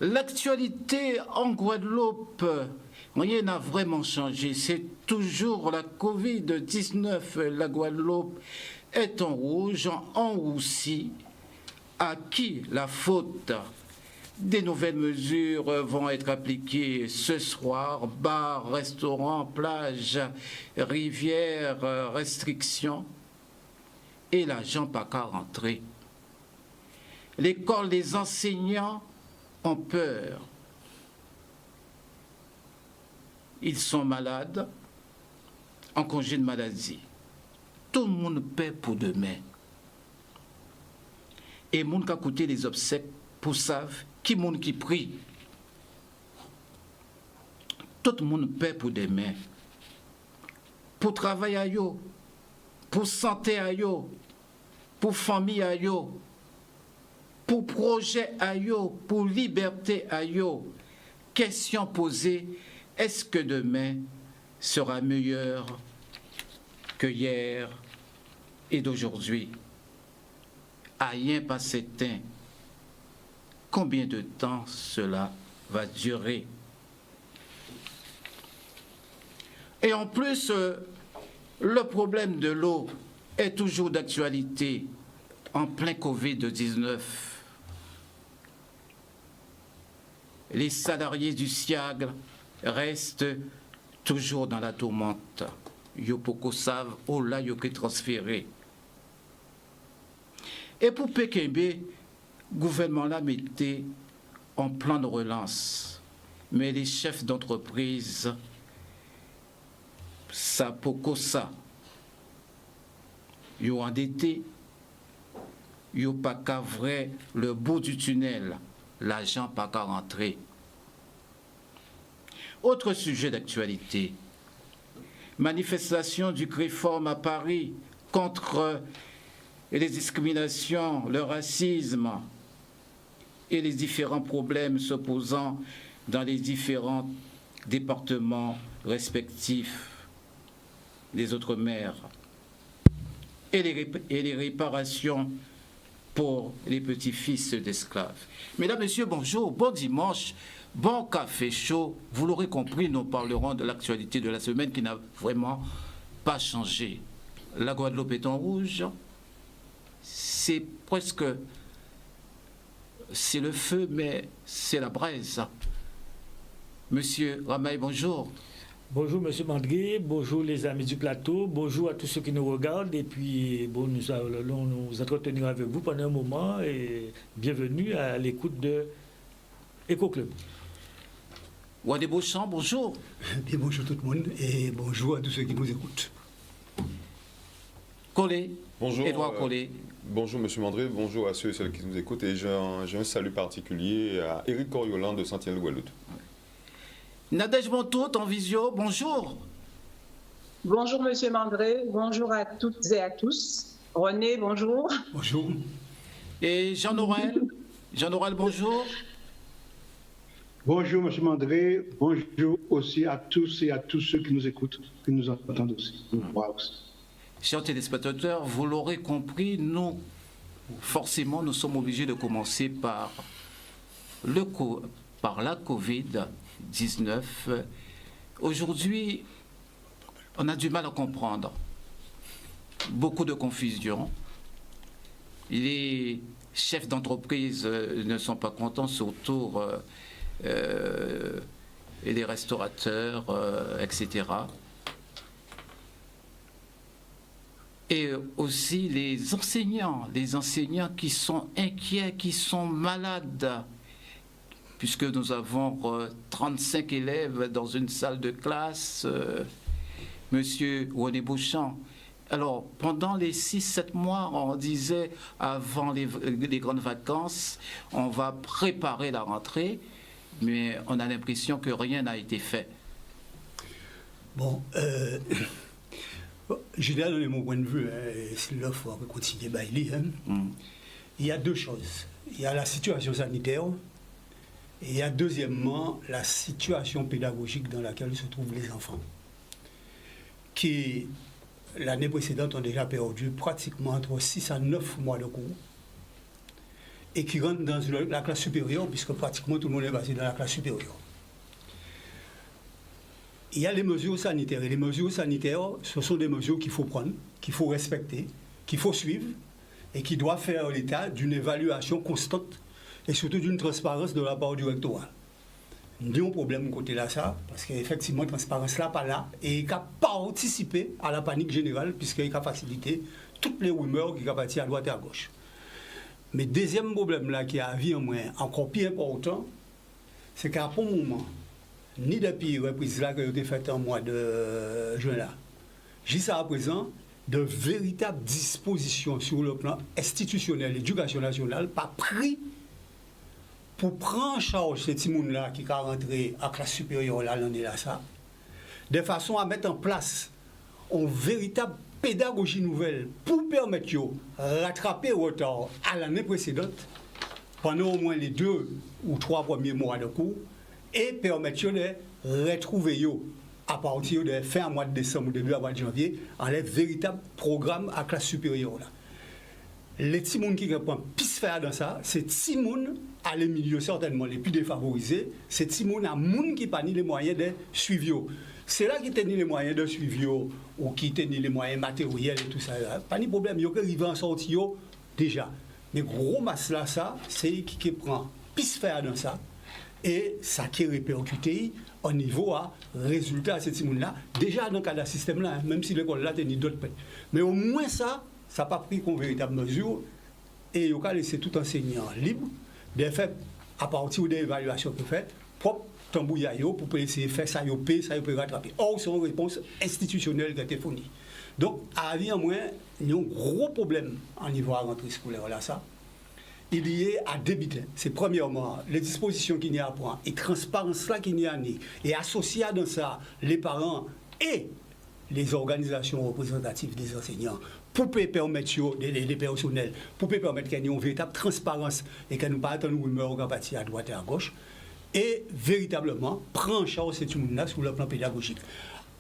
L'actualité en Guadeloupe, rien n'a vraiment changé. C'est toujours la Covid-19. La Guadeloupe est en rouge, en roussi. À qui la faute? Des nouvelles mesures vont être appliquées ce soir. Bars, restaurants, plages, rivières, restrictions. Et l'argent pas qu'à rentrer. L'école des enseignants ont peur. Ils sont malades, en congé de maladie. Tout le monde paie pour demain. Et le monde qui a coûté les obsèques pour savent qui monde qui prie. Tout le monde paie pour demain. Pour travail à yo, pour santé à yo, pour famille à yo, pour projet à yo, pour liberté à yo. Question posée, est-ce que demain sera meilleur que hier et d'aujourd'hui? À rien pas certain. Combien de temps cela va durer? Et en plus, le problème de l'eau est toujours d'actualité en plein Covid-19. Les salariés du SIAG restent toujours dans la tourmente. Yo poko savent, oh là, yo que transféré. Et pour Pékembe, le gouvernement l'a mettait en plan de relance. Mais les chefs d'entreprise, ça poko ça. Yo endetté, yo pas qu'à vrai le bout du tunnel. L'argent pas qu'à rentrer. Autre sujet d'actualité. Manifestation du CRIFORM à Paris contre les discriminations, le racisme et les différents problèmes se posant dans les différents départements respectifs des Outre-mer et les réparations pour les petits-fils d'esclaves. Mesdames, Messieurs, bonjour, bon dimanche, bon café chaud. Vous l'aurez compris, nous parlerons de l'actualité de la semaine qui n'a vraiment pas changé. La Guadeloupe est en rouge. C'est presque... c'est le feu, mais c'est la braise. Monsieur Ramaï, bonjour. Bonjour Monsieur Mandré, bonjour les amis du plateau, bonjour à tous ceux qui nous regardent et puis bon, nous allons nous entretenir avec vous pendant un moment et bienvenue à l'écoute de Eco Club. Wadé Beauchamp, bonjour. Bien, bonjour tout le monde et bonjour à tous ceux qui nous écoutent. Collet. Bonjour. Edouard Collet. Bonjour Monsieur Mandré, bonjour à ceux et celles qui nous écoutent et j'ai un salut particulier à Éric Coriolan de Saint-Étienne-le-Guadeloupe. Nadège Montout en visio, bonjour. Bonjour Monsieur Mandré, bonjour à toutes et à tous. René, bonjour. Bonjour. Et Jean-Noël. Jean-Noël, bonjour. Bonjour Monsieur Mandré, bonjour aussi à tous et à tous ceux qui nous écoutent, qui nous entendent aussi. Chers téléspectateurs, vous l'aurez compris, nous, forcément, nous sommes obligés de commencer par la Covid-19. Aujourd'hui, on a du mal à comprendre. Beaucoup de confusion. Les chefs d'entreprise ne sont pas contents, surtout et les restaurateurs, etc. Et aussi les enseignants qui sont inquiets, qui sont malades, puisque nous avons 35 élèves dans une salle de classe. Monsieur René Beauchamp. Alors, pendant les 6-7 mois, on disait, avant les grandes vacances, on va préparer la rentrée, mais on a l'impression que rien n'a été fait. Bon, j'ai déjà donné mon point de vue, c'est là qu'il faut continuer à bailler. il y a deux choses. Il y a la situation sanitaire et il y a deuxièmement la situation pédagogique dans laquelle se trouvent les enfants, qui l'année précédente ont déjà perdu pratiquement entre 6 à 9 mois de cours et qui rentrent dans la classe supérieure, puisque pratiquement tout le monde est passé dans la classe supérieure. Il y a les mesures sanitaires, et les mesures sanitaires, ce sont des mesures qu'il faut prendre, qu'il faut respecter, qu'il faut suivre, et qui doivent faire l'état d'une évaluation constante, et surtout d'une transparence de la part du rectorat. Nous avons un problème côté là, ça, parce qu'effectivement, la transparence là, pas là, et il a participé à la panique générale, puisqu'il a facilité toutes les rumeurs qui sont parties à droite et à gauche. Mais deuxième problème là, qui a vu en moins encore plus important, c'est qu'à un moment, ni depuis la reprise là que j'ai faite en mois de juin là, jusqu'à présent, de véritables dispositions sur le plan institutionnel, l'éducation nationale, pas pris pour prendre en charge ces petits monde là qui sont rentrés à la classe supérieure là, l'année là, ça, de façon à mettre en place une véritable pédagogie nouvelle pour permettre de rattraper le retard à l'année précédente pendant au moins les 2 ou 3 premiers mois de cours et permettre de retrouver à partir de fin mois de décembre ou début mois de janvier en les véritables programmes à classe supérieure là. Les petits gens qui reprennent piste faire dans ça, c'est petits gens à les milieux certainement les plus défavorisés, c'est petits gens à gens qui n'ont pas les moyens de suivre. C'est là qui tenait les moyens de suivre ou qui tenait les moyens matériels et tout ça. Pas de problème, il y a arrivé en sortie déjà. Mais gros masse là, ça, c'est qui prend piste faire dans ça. Et ça qui est répercuté au niveau à résultat à ce monde-là, déjà dans le cas d'un système-là, même si l'école là tenait d'autres peines. Mais au moins ça n'a pas pris comme véritable mesure et il a laissé tout enseignant libre, de fait, à partir des évaluations que faites, propre tambouillayo pour essayer de faire ça, ça peut rattraper. Or, c'est une réponse institutionnelle qui a été fournie. Donc, à vie en moins, il y a un gros problème au niveau de la rentrée scolaire là, ça. Il y est à débiter. C'est premièrement les dispositions qu'il y a à prendre et transparence là qu'il y a et associer dans ça les parents et les organisations représentatives des enseignants pour permettre les personnels, pour permettre qu'il y ait une véritable transparence et qu'il n'y ait pas de rumeurs qui partent à droite et à gauche et véritablement prendre en charge ce monde-là sur le plan pédagogique.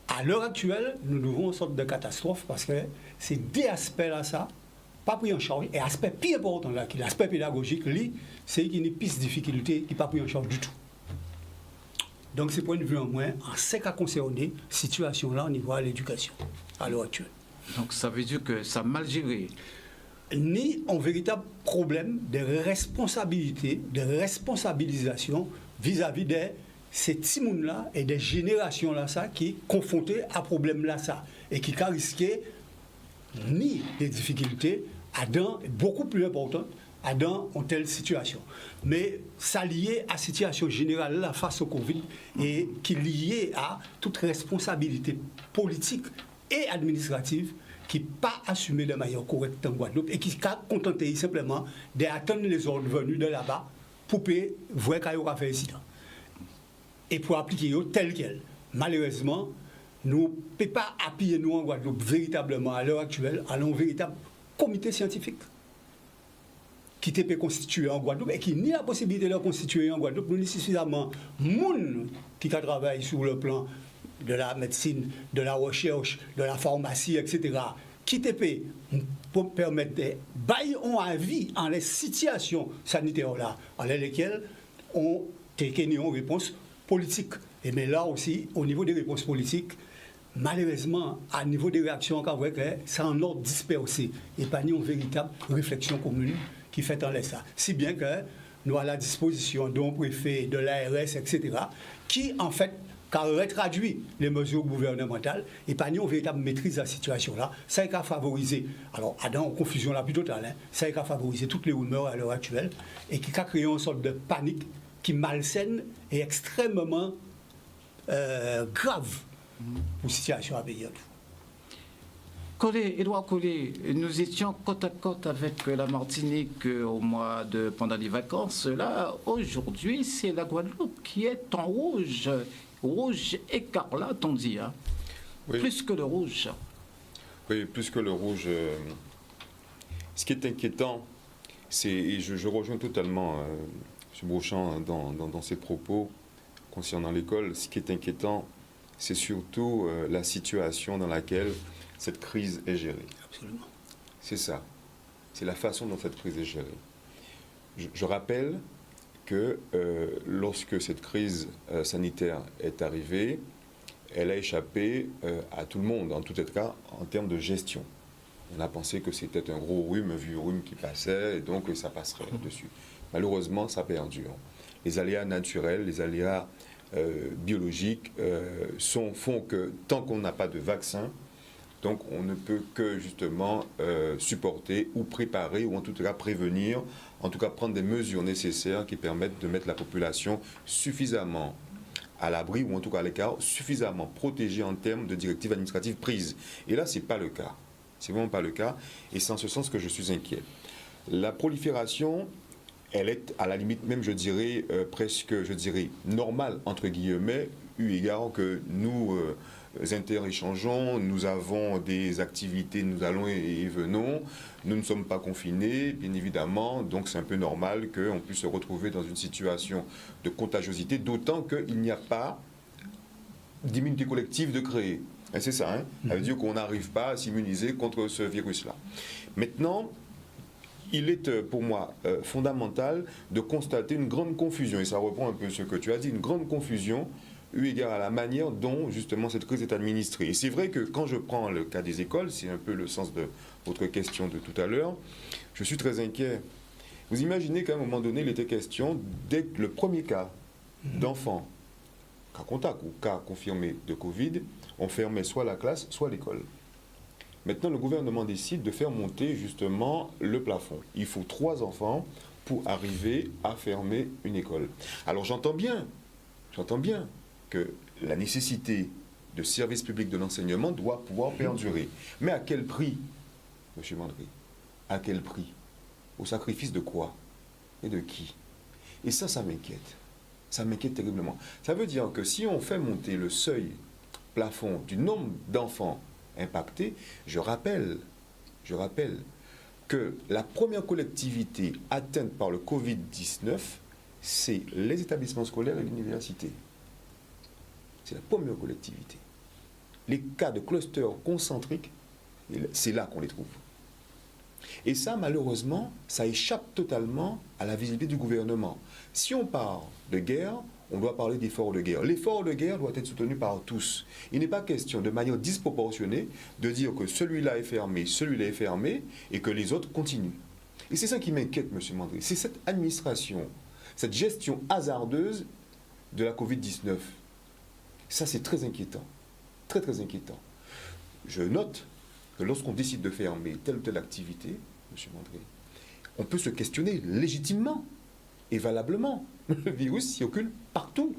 À l'heure actuelle, nous devons une sorte de catastrophe parce que c'est des aspects là ça pas pris en charge. Et l'aspect plus important là, qui l'aspect pédagogique, c'est qu'il y a une piste de difficulté qui n'est pas pris en charge du tout. Donc, c'est point de vue en moins, en ce qui a concerné la situation là au niveau de l'éducation à l'heure actuelle. Donc, ça veut dire que ça a mal géré. Ni un véritable problème de responsabilité, de responsabilisation vis-à-vis de ces petits mondes là et des générations là ça qui sont confrontées à problème là ça et qui ont risqué ni des difficultés à dans beaucoup plus importantes à dans une telle situation. Mais ça lié à la situation générale là, face au Covid et qui est lié à toute responsabilité politique et administrative qui n'est pas assumée de manière correcte en Guadeloupe et qui a contenté simplement d'attendre les ordres venus de là-bas pour voir qu'il y aura fait incident. Et pour appliquer tel quel. Malheureusement, nous ne pouvons pas appuyer nous en Guadeloupe véritablement à l'heure actuelle à un véritable comité scientifique qui peut constituer en Guadeloupe et qui n'a la possibilité de le constituer en Guadeloupe. Nous avons suffisamment de monde qui travaille sur le plan de la médecine, de la recherche, de la pharmacie, etc. qui peut permettre de bailler un avis en les situations sanitaires là, en lesquelles on a une réponse politique. Et mais là aussi, au niveau des réponses politiques, malheureusement, à niveau des réactions, c'est en ordre dispersé et pas une véritable réflexion commune qui fait en ça. Si bien que nous avons à la disposition d'un préfet, de l'ARS, etc., qui en fait traduit les mesures gouvernementales et pas une véritable maîtrise de la situation là, ça a favorisé, alors dans une confusion la plus totale, ça a favorisé toutes les rumeurs à l'heure actuelle et qui a créé une sorte de panique qui malsaine et extrêmement grave pour la situation à payer. Édouard Collet, nous étions côte à côte avec la Martinique pendant les vacances. Là, aujourd'hui, c'est la Guadeloupe qui est en rouge. Rouge écarlate, on dit. Hein. Oui. Plus que le rouge. Oui, plus que le rouge. Ce qui est inquiétant, je rejoins totalement M. Beauchamp dans ses propos concernant l'école. Ce qui est inquiétant, c'est surtout la situation dans laquelle cette crise est gérée. Absolument. C'est ça. C'est la façon dont cette crise est gérée. Je rappelle que lorsque cette crise sanitaire est arrivée, elle a échappé à tout le monde, en tout cas en termes de gestion. On a pensé que c'était un gros rhume, un vieux rhume qui passait, et donc ça passerait dessus. Malheureusement, ça perdure. Les aléas naturels, les aléas biologiques font que tant qu'on n'a pas de vaccin, donc on ne peut que justement supporter ou préparer, ou en tout cas prévenir, en tout cas prendre des mesures nécessaires qui permettent de mettre la population suffisamment à l'abri, ou en tout cas à l'écart, suffisamment protégée en termes de directives administratives prises. Et là, ce n'est pas le cas. C'est vraiment pas le cas, et c'est en ce sens que je suis inquiet. La prolifération, elle est à la limite même, je dirais, presque, je dirais, normale, entre guillemets, eu égard que nous interéchangeons, nous avons des activités, nous allons et venons, nous ne sommes pas confinés, bien évidemment, donc c'est un peu normal qu'on puisse se retrouver dans une situation de contagiosité, d'autant qu'il n'y a pas d'immunité collective de créer. Et c'est ça, hein? Ça veut dire qu'on n'arrive pas à s'immuniser contre ce virus-là. Maintenant, il est pour moi fondamental de constater une grande confusion, et ça reprend un peu ce que tu as dit, une grande confusion eu égard à la manière dont justement cette crise est administrée. Et c'est vrai que quand je prends le cas des écoles, c'est un peu le sens de votre question de tout à l'heure, je suis très inquiet. Vous imaginez qu'à un moment donné, il était question, dès que le premier cas d'enfant, cas contact ou cas confirmé de Covid, on fermait soit la classe, soit l'école. Maintenant, le gouvernement décide de faire monter justement le plafond. Il faut 3 enfants pour arriver à fermer une école. Alors j'entends bien que la nécessité de service public de l'enseignement doit pouvoir perdurer. Mais à quel prix, M. Mandry? À quel prix? Au sacrifice de quoi? Et de qui? Et ça m'inquiète. Ça m'inquiète terriblement. Ça veut dire que si on fait monter le seuil plafond du nombre d'enfants impactés, je rappelle que la première collectivité atteinte par le Covid-19, c'est les établissements scolaires et l'université. C'est la première collectivité. Les cas de clusters concentriques, c'est là qu'on les trouve. Et ça, malheureusement, ça échappe totalement à la visibilité du gouvernement. Si on parle de guerre, on doit parler d'effort de guerre. L'effort de guerre doit être soutenu par tous. Il n'est pas question de manière disproportionnée de dire que celui-là est fermé, et que les autres continuent. Et c'est ça qui m'inquiète, M. Mandry. C'est cette administration, cette gestion hasardeuse de la Covid-19. Ça, c'est très inquiétant. Très, très inquiétant. Je note que lorsqu'on décide de fermer telle ou telle activité, M. Mandry, on peut se questionner légitimement et valablement. Le virus circule partout.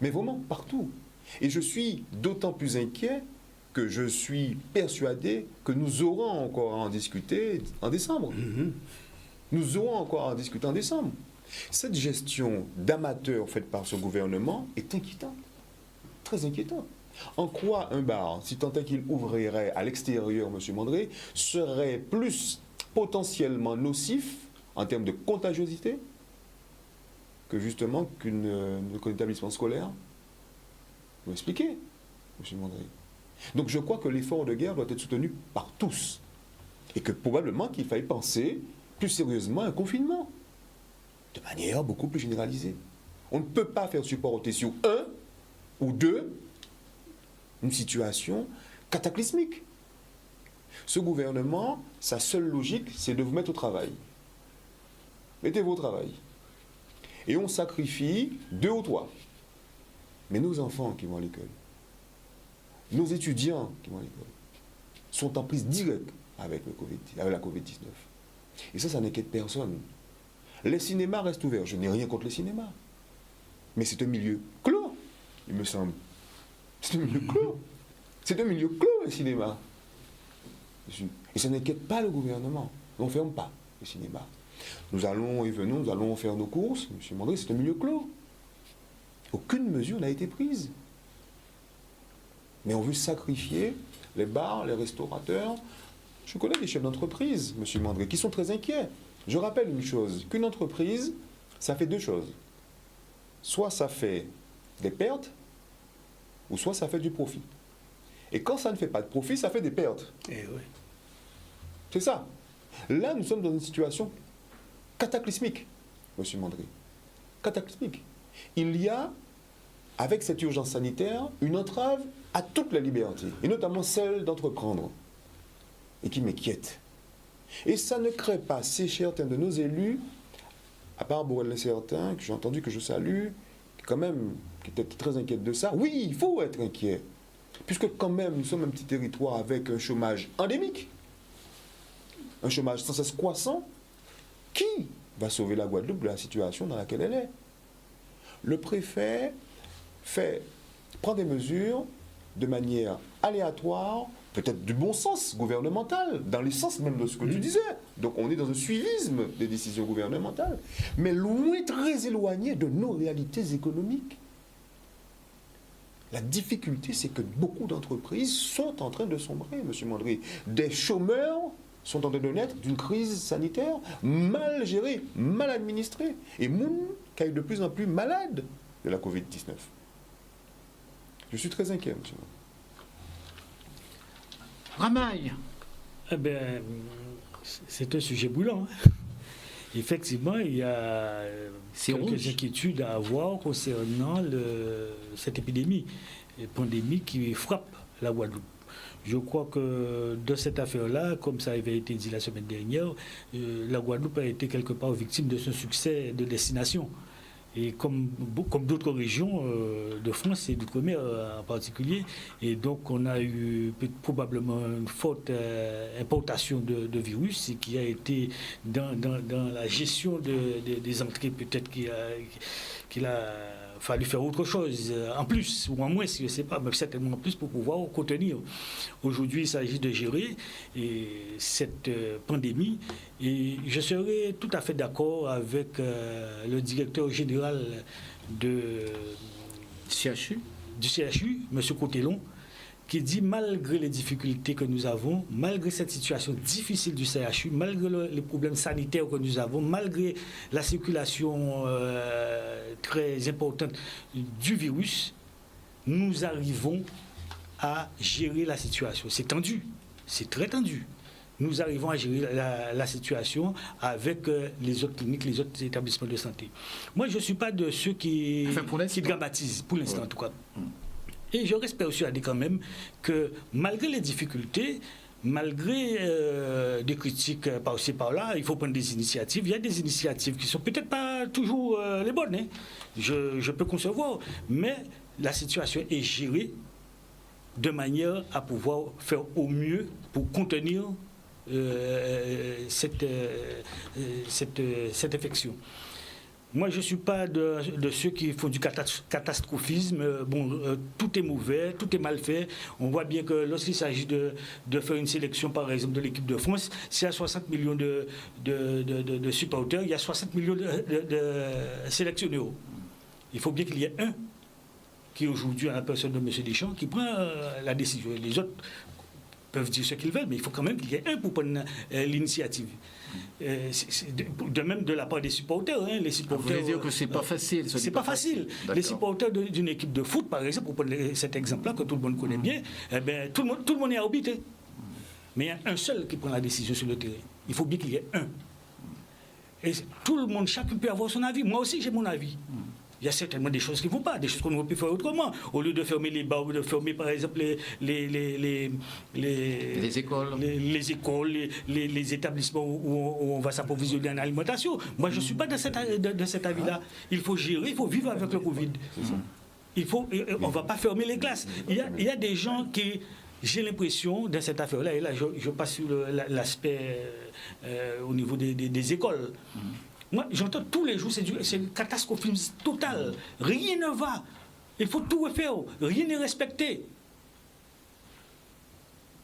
Mais vraiment partout. Et je suis d'autant plus inquiet que je suis persuadé que nous aurons encore à en discuter en décembre. Nous aurons encore à en discuter en décembre. Cette gestion d'amateur faite par ce gouvernement est inquiétante. Très inquiétante. En quoi un bar, si tant est qu'il ouvrirait à l'extérieur, M. Mandry, serait plus potentiellement nocif en termes de contagiosité que justement qu'un établissement scolaire? Vous m'expliquez, M. Mandry. Donc je crois que l'effort de guerre doit être soutenu par tous. Et que probablement qu'il faille penser plus sérieusement à un confinement. De manière beaucoup plus généralisée. On ne peut pas faire supporter sur un ou deux une situation cataclysmique. Ce gouvernement, sa seule logique, c'est de vous mettre au travail. Mettez-vous au travail. Et on sacrifie 2 ou 3. Mais nos enfants qui vont à l'école, nos étudiants qui vont à l'école, sont en prise directe avec la Covid-19. Et ça n'inquiète personne. Les cinémas restent ouverts. Je n'ai rien contre les cinémas. Mais c'est un milieu clos, il me semble. C'est un milieu clos. C'est un milieu clos, le cinéma. Et ça n'inquiète pas le gouvernement. On ne ferme pas le cinéma. Nous allons et venons, nous allons faire nos courses. M. Mandry, c'est un milieu clos. Aucune mesure n'a été prise. Mais on veut sacrifier les bars, les restaurateurs. Je connais des chefs d'entreprise, M. Mandry, qui sont très inquiets. Je rappelle une chose, qu'une entreprise, ça fait deux choses. Soit ça fait des pertes, ou soit ça fait du profit. Et quand ça ne fait pas de profit, ça fait des pertes. Eh oui. C'est ça. Là, nous sommes dans une situation cataclysmique, M. Mandry. Cataclysmique. Il y a, avec cette urgence sanitaire, une entrave à toutes les libertés, et notamment celle d'entreprendre, et qui m'inquiète. Et ça ne crée pas, c'est certains de nos élus, à part Borel Certain, que j'ai entendu, que je salue, quand même, qui était très inquiète de ça. Oui, il faut être inquiet, puisque quand même, nous sommes un petit territoire avec un chômage endémique, un chômage sans cesse croissant. Qui va sauver la Guadeloupe de la situation dans laquelle elle est? Le préfet prend des mesures de manière aléatoire, peut-être du bon sens gouvernemental, dans le sens même de ce que tu disais. Donc on est dans un suivisme des décisions gouvernementales, mais loin, très éloigné de nos réalités économiques. La difficulté, c'est que beaucoup d'entreprises sont en train de sombrer, M. Mandry. Des chômeurs sont en train de naître d'une crise sanitaire mal gérée, mal administrée. Et Moun qui est de plus en plus malade de la Covid-19. Je suis très inquiet, M. Ramaille. Eh bien, c'est un sujet brûlant. Hein. Effectivement, il y a quelques inquiétudes à avoir concernant cette épidémie, pandémie qui frappe la Guadeloupe. Je crois que dans cette affaire-là, comme ça avait été dit la semaine dernière, la Guadeloupe a été quelque part victime de ce succès de destination. Et comme d'autres régions de France et d'outre-mer en particulier. Et donc on a eu probablement une forte importation de virus et qui a été dans la gestion des entrées, peut-être qu'il a fallu faire autre chose en plus ou en moins, si je ne sais pas, mais certainement en plus pour pouvoir contenir. Aujourd'hui, il s'agit de gérer cette pandémie et je serais tout à fait d'accord avec le directeur général du CHU, M. Cotelon, qui dit malgré les difficultés que nous avons, malgré cette situation difficile du CHU, malgré les problèmes sanitaires que nous avons, malgré la circulation très importante du virus, nous arrivons à gérer la situation. C'est tendu, c'est très tendu. Nous arrivons à gérer la situation avec les autres cliniques, les autres établissements de santé. Moi, je ne suis pas de ceux qui dramatisent, pour l'instant en tout cas. Et je reste persuadé quand même que malgré les difficultés, malgré des critiques par-ci par-là, il faut prendre des initiatives. Il y a des initiatives qui ne sont peut-être pas toujours les bonnes, hein. Je peux concevoir, mais la situation est gérée de manière à pouvoir faire au mieux pour contenir cette infection. Moi, je ne suis pas de ceux qui font du catastrophisme. Tout est mauvais, tout est mal fait. On voit bien que lorsqu'il s'agit de faire une sélection, par exemple, de l'équipe de France, s'il y a 60 millions de supporters, il y a 60 millions de sélectionneurs. Il faut bien qu'il y ait un qui, aujourd'hui, à la personne de M. Deschamps, qui prend la décision. Les autres peuvent dire ce qu'ils veulent, mais il faut quand même qu'il y ait un pour prendre l'initiative. De même de la part des supporters. Hein, les supporters, vous voulez dire que c'est pas facile. C'est pas facile. Les supporters d'une équipe de foot, par exemple, pour prendre cet exemple-là que tout le monde connaît bien, eh bien, tout le monde est arbitré. Mais il y a un seul qui prend la décision sur le terrain. Il faut bien qu'il y ait un. Et tout le monde, chacun peut avoir son avis. Moi aussi, j'ai mon avis. Il y a certainement des choses qui ne vont pas, des choses qu'on aurait pu faire autrement. Au lieu de fermer les bars, de fermer par exemple les écoles, les établissements où on va s'approvisionner en alimentation. Moi, je ne suis pas de cet avis-là. Il faut gérer, il faut vivre avec le Covid. On ne va pas fermer les classes. Il y a des gens qui... J'ai l'impression, dans cette affaire-là, et là je passe sur l'aspect au niveau des écoles. Moi, j'entends tous les jours, c'est une catastrophisme total. Rien ne va. Il faut tout refaire. Rien n'est respecté.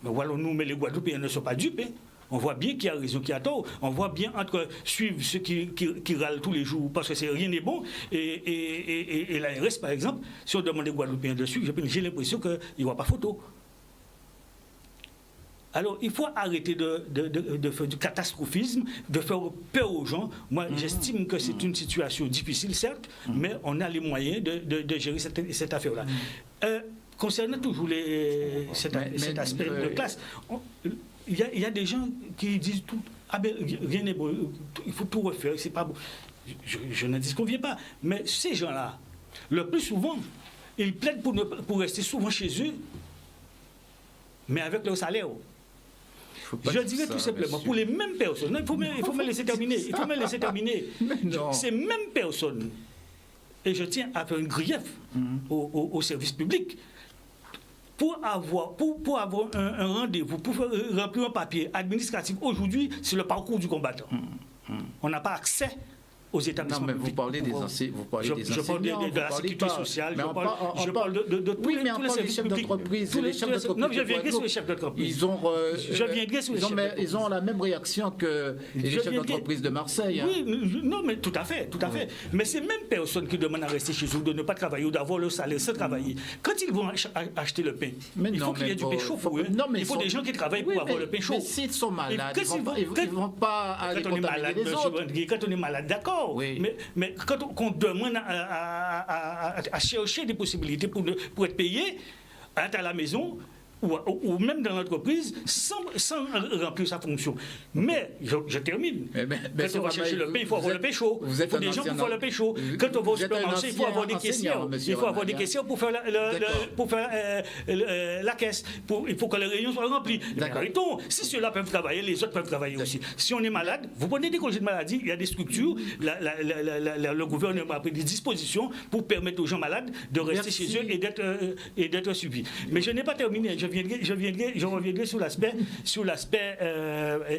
Mais voilà, nous, mais les Guadeloupéens ne sont pas dupes. Hein. On voit bien qui a raison, qui a tort. On voit bien entre suivre ceux qui râlent tous les jours parce que rien n'est bon et l'ARS, par exemple, si on demande aux Guadeloupéens de suivre, j'ai l'impression qu'il n'y aura pas photo. Alors, il faut arrêter de faire du catastrophisme, de faire peur aux gens. Moi, j'estime que c'est une situation difficile, certes, mais on a les moyens de gérer cette affaire-là. Concernant toujours cet aspect de classe, il y a des gens qui disent tout. Ah ben, rien n'est bon, il faut tout refaire, c'est pas bon. Je ne disconviens pas. Mais ces gens-là, le plus souvent, ils plaident pour rester souvent chez eux, mais avec leur salaire. Je dirais tout simplement, pour les mêmes personnes, non, il faut me laisser terminer, ces mêmes personnes, et je tiens à faire une grief au service public, pour avoir un rendez-vous, pour remplir un papier administratif, aujourd'hui, c'est le parcours du combattant. On n'a pas accès aux établissements publics. Vous parlez des enseignants. Je parle de la sécurité sociale, je parle de tous les services publics. Les chefs d'entreprise. Non, je viendrai sur les chefs d'entreprise. Ils ont la même réaction que les chefs d'entreprise de Marseille. Oui, non, mais tout à fait. Mais ces mêmes personnes qui demandent à rester chez eux, de ne pas travailler ou d'avoir le salaire sans travailler, quand ils vont acheter le pain, il faut qu'il y ait du pain chaud pour eux. Il faut des gens qui travaillent pour avoir le pain chaud. Mais s'ils sont malades, ils ne vont pas aller contaminer les autres. Quand on est malade, d'accord. Oui. Mais quand on demande à chercher des possibilités pour être payé, à la maison ou même dans l'entreprise, sans remplir sa fonction. Mais, je termine. Quand on va chercher le pain, il faut avoir le pain chaud. Il faut des gens pour faire le pain chaud. Quand on va au supermarché, il faut avoir des caissières. Il faut avoir des caissières pour faire la caisse. Il faut que les réunions soient remplies. Arrêtons. Si ceux-là peuvent travailler, les autres peuvent travailler aussi. Si on est malade, vous prenez des congés de maladie, il y a des structures, le gouvernement a pris des dispositions pour permettre aux gens malades de rester chez eux et d'être suivis. Mais je n'ai pas terminé. Je reviendrai sur l'aspect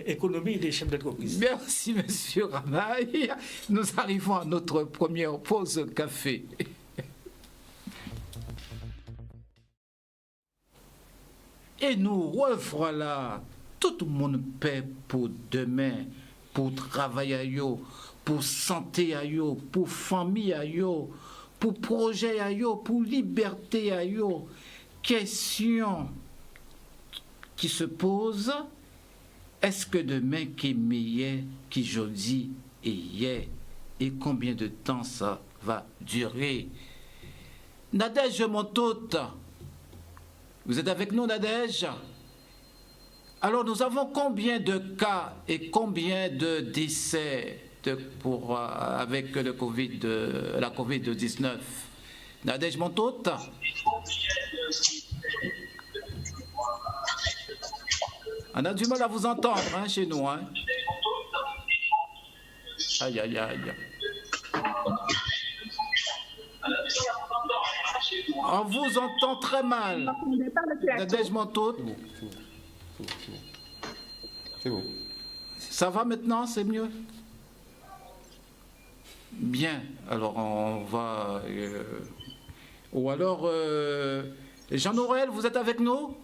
économie des chefs d'entreprise. Merci, monsieur Ramaille. Nous arrivons à notre première pause café. Et nous revoilà. Tout le monde paie pour demain, pour travail à yo, pour santé à yo, pour famille à yo, pour projet à yo, pour liberté à yo. Question qui se pose, est-ce que demain qui est meilleur qu'aujourd'hui et hier, et combien de temps ça va durer? Nadège Montoute, vous êtes avec nous, Nadège? Alors nous avons combien de cas et combien de décès avec la COVID-19? Nadège Montoute? On a du mal à vous entendre chez nous. Aïe, aïe, aïe. On vous entend très mal. Nadège Montoute. C'est bon. Ça va maintenant, c'est mieux? Bien. Alors, on va... Ou alors... Jean-Noël, vous êtes avec nous?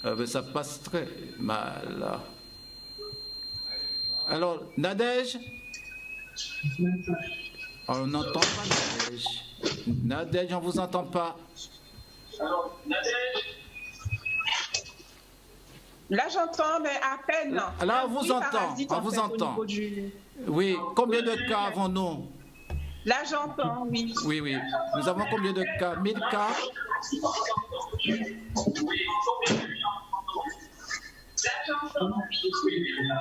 Ben, ça passe très mal. Alors, Nadège? On n'entend pas Nadège. Nadège, on ne vous entend pas. Là, j'entends, mais à peine. Là, on vous entend. On vous entend. Oui, combien de cas avons-nous? Là, j'entends, oui. Oui. Nous avons combien de cas? 1000 cas?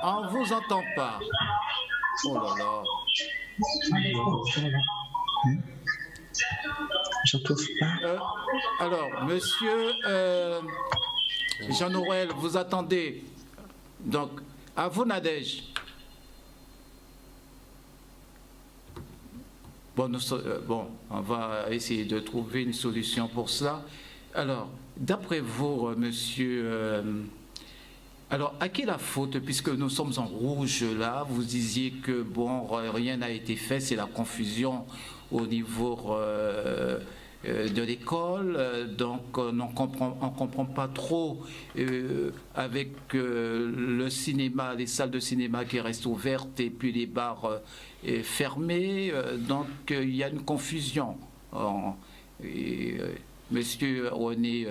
On ne vous entend pas. Oh là là. J'entends pas. Alors, monsieur Jean-Noël, vous attendez. Donc, à vous, Nadège. Bon, on va essayer de trouver une solution pour cela. Alors, d'après vous, monsieur... alors, à qui la faute, puisque nous sommes en rouge là? Vous disiez que, rien n'a été fait, c'est la confusion au niveau de l'école, donc on ne comprend pas trop avec le cinéma, les salles de cinéma qui restent ouvertes et puis les bars fermés, donc il y a une confusion. Monsieur René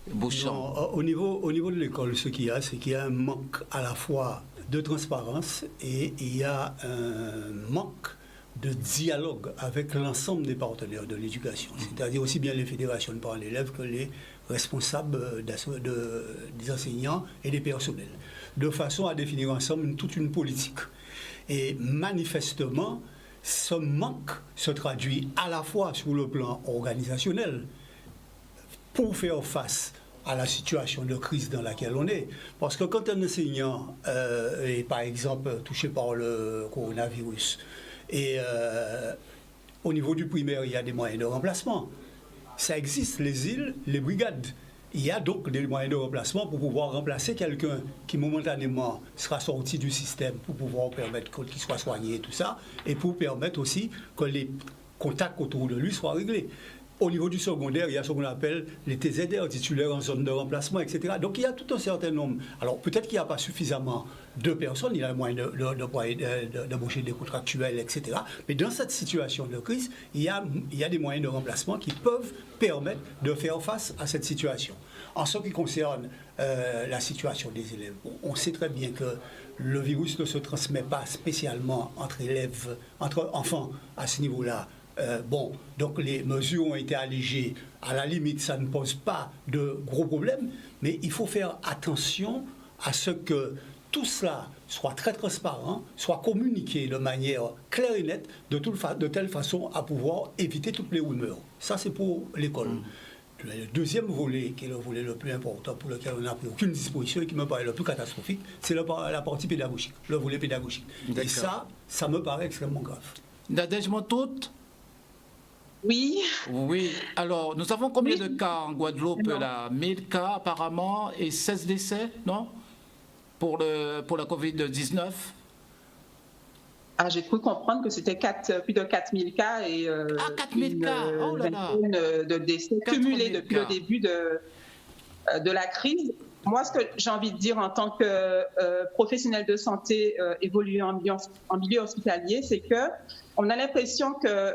Beauchamp. Non, au niveau de l'école, ce qu'il y a, c'est qu'il y a un manque à la fois de transparence et il y a un manque de dialogue avec l'ensemble des partenaires de l'éducation, c'est-à-dire aussi bien les fédérations de parents d'élèves que les responsables des enseignants et des personnels, de façon à définir ensemble toute une politique. Et manifestement, ce manque se traduit à la fois sur le plan organisationnel, pour faire face à la situation de crise dans laquelle on est. Parce que quand un enseignant est par exemple touché par le coronavirus, et au niveau du primaire, il y a des moyens de remplacement. Ça existe, les îles, les brigades. Il y a donc des moyens de remplacement pour pouvoir remplacer quelqu'un qui momentanément sera sorti du système pour pouvoir permettre qu'il soit soigné et tout ça, et pour permettre aussi que les contacts autour de lui soient réglés. Au niveau du secondaire, il y a ce qu'on appelle les TZR, titulaires en zone de remplacement, etc. Donc il y a tout un certain nombre. Alors peut-être qu'il n'y a pas suffisamment de personnes, il y a moyen d'embaucher des contractuels, etc. Mais dans cette situation de crise, il y a des moyens de remplacement qui peuvent permettre de faire face à cette situation. En ce qui concerne la situation des élèves, on sait très bien que le virus ne se transmet pas spécialement entre enfants à ce niveau-là. Donc les mesures ont été allégées. À la limite, ça ne pose pas de gros problèmes, mais il faut faire attention à ce que tout cela soit très transparent, soit communiqué de manière claire et nette, de telle façon à pouvoir éviter toutes les rumeurs. Ça, c'est pour l'école. Le deuxième volet, qui est le volet le plus important pour lequel on n'a pris aucune disposition et qui me paraît le plus catastrophique, c'est la partie pédagogique, le volet pédagogique. Et ça me paraît extrêmement grave. Nadège Montoute? Oui. Oui. Alors, nous avons combien de cas en Guadeloupe là? 1000 cas apparemment et 16 décès, non? Pour la Covid-19? J'ai cru comprendre que c'était plus de 4000 cas et 4000 cas, oh là là, de décès cumulés depuis le début de la crise. Moi, ce que j'ai envie de dire en tant que professionnel de santé évoluant en milieu hospitalier, c'est qu'on a l'impression que